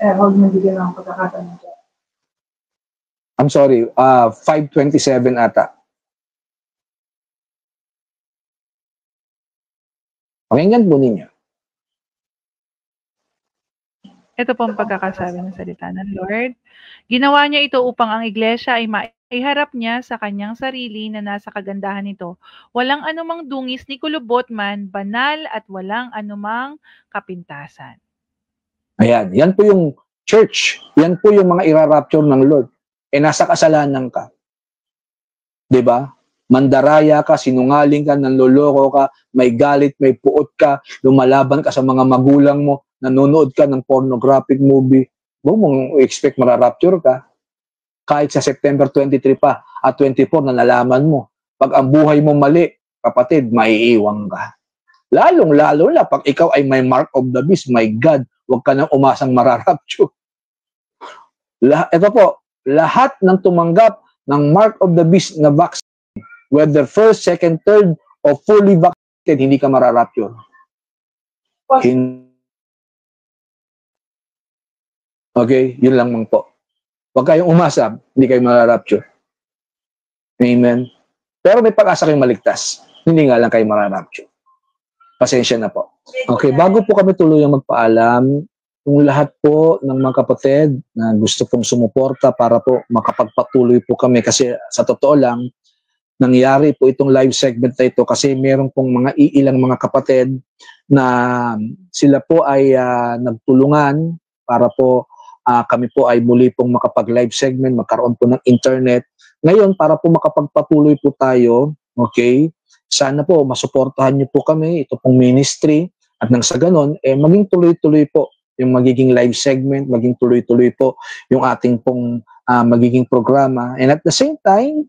Huwag mo bigyan ng pagkakataon dyan. I'm sorry, 5:27 ata. Pakinggan po ninyo. Ito po ang pagkakasabi ng salita ng Lord. Ginawa niya ito upang ang iglesia ay maiharap niya sa kanyang sarili na nasa kagandahan nito. Walang anumang dungis ni kulubot man, banal at walang anumang kapintasan. Ayan, yan po yung church. Yan po yung mga ira-rapture ng Lord. Nasa kasalanan ka. 'Di ba? Mandaraya ka, sinungaling ka, nanloloko ka, may galit, may puot ka, lumalaban ka sa mga magulang mo, nanonood ka ng pornographic movie. Huwag mong expect mararapture ka. Kahit sa September 23 pa at 24 na nalaman mo. Pag ang buhay mo mali, kapatid, maiiwang ka. Lalong-lalo na pag ikaw ay may mark of the beast, my God, huwag ka nang umasang mararapture. Ito po, lahat ng tumanggap ng mark of the beast na vaccine, whether first, second, third, or fully vaccinated, hindi ka mararapture. Okay, yun lang man po. Huwag kayong umasa, hindi kayo mararapture. Amen. Pero may pag-asa kayong maligtas. Hindi nga lang kayo mararapture. Pasensya na po. Okay, bago po kami tuluyang magpaalam, yung lahat po ng mga kapatid na gusto pong sumuporta para po makapagpatuloy po kami kasi sa totoo lang, nangyari po itong live segment na ito kasi meron pong mga iilang mga kapatid na sila po ay nagtulungan para po kami po ay muli pong makapag-live segment, magkaroon po ng internet. Ngayon, para po makapagpatuloy po tayo, okay, sana po masuportahan niyo po kami, ito pong ministry, at nang sa ganon, maging tuloy-tuloy po yung magiging live segment, maging tuloy-tuloy po yung ating pong magiging programa. And at the same time,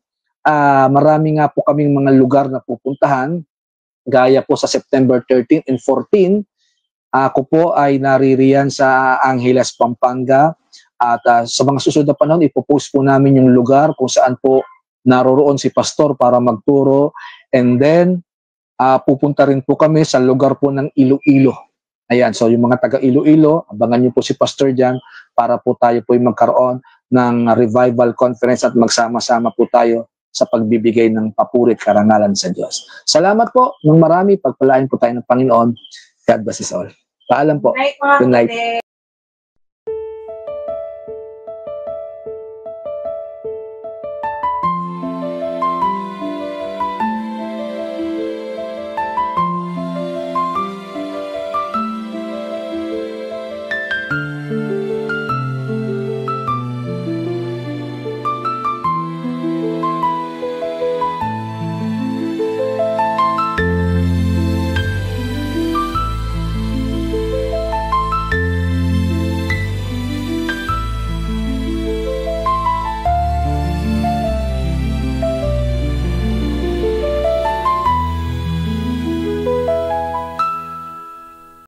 marami nga po kaming mga lugar na pupuntahan, gaya po sa September 13 and 14, ako po ay naririyan sa Angeles, Pampanga, at sa mga susunod na panahon, ipopost po namin yung lugar kung saan po naroroon si Pastor para magturo. And then, pupunta rin po kami sa lugar po ng Iloilo. Ayan, so yung mga taga Iloilo, abangan niyo po si Pastor dyan para po tayo po yung magkaroon ng revival conference at magsama-sama po tayo sa pagbibigay ng papurit karangalan sa Diyos. Salamat po ng marami. Pagpalain po tayo ng Panginoon. God bless us all. Paalam po. Good night, mga Good night. kapatid.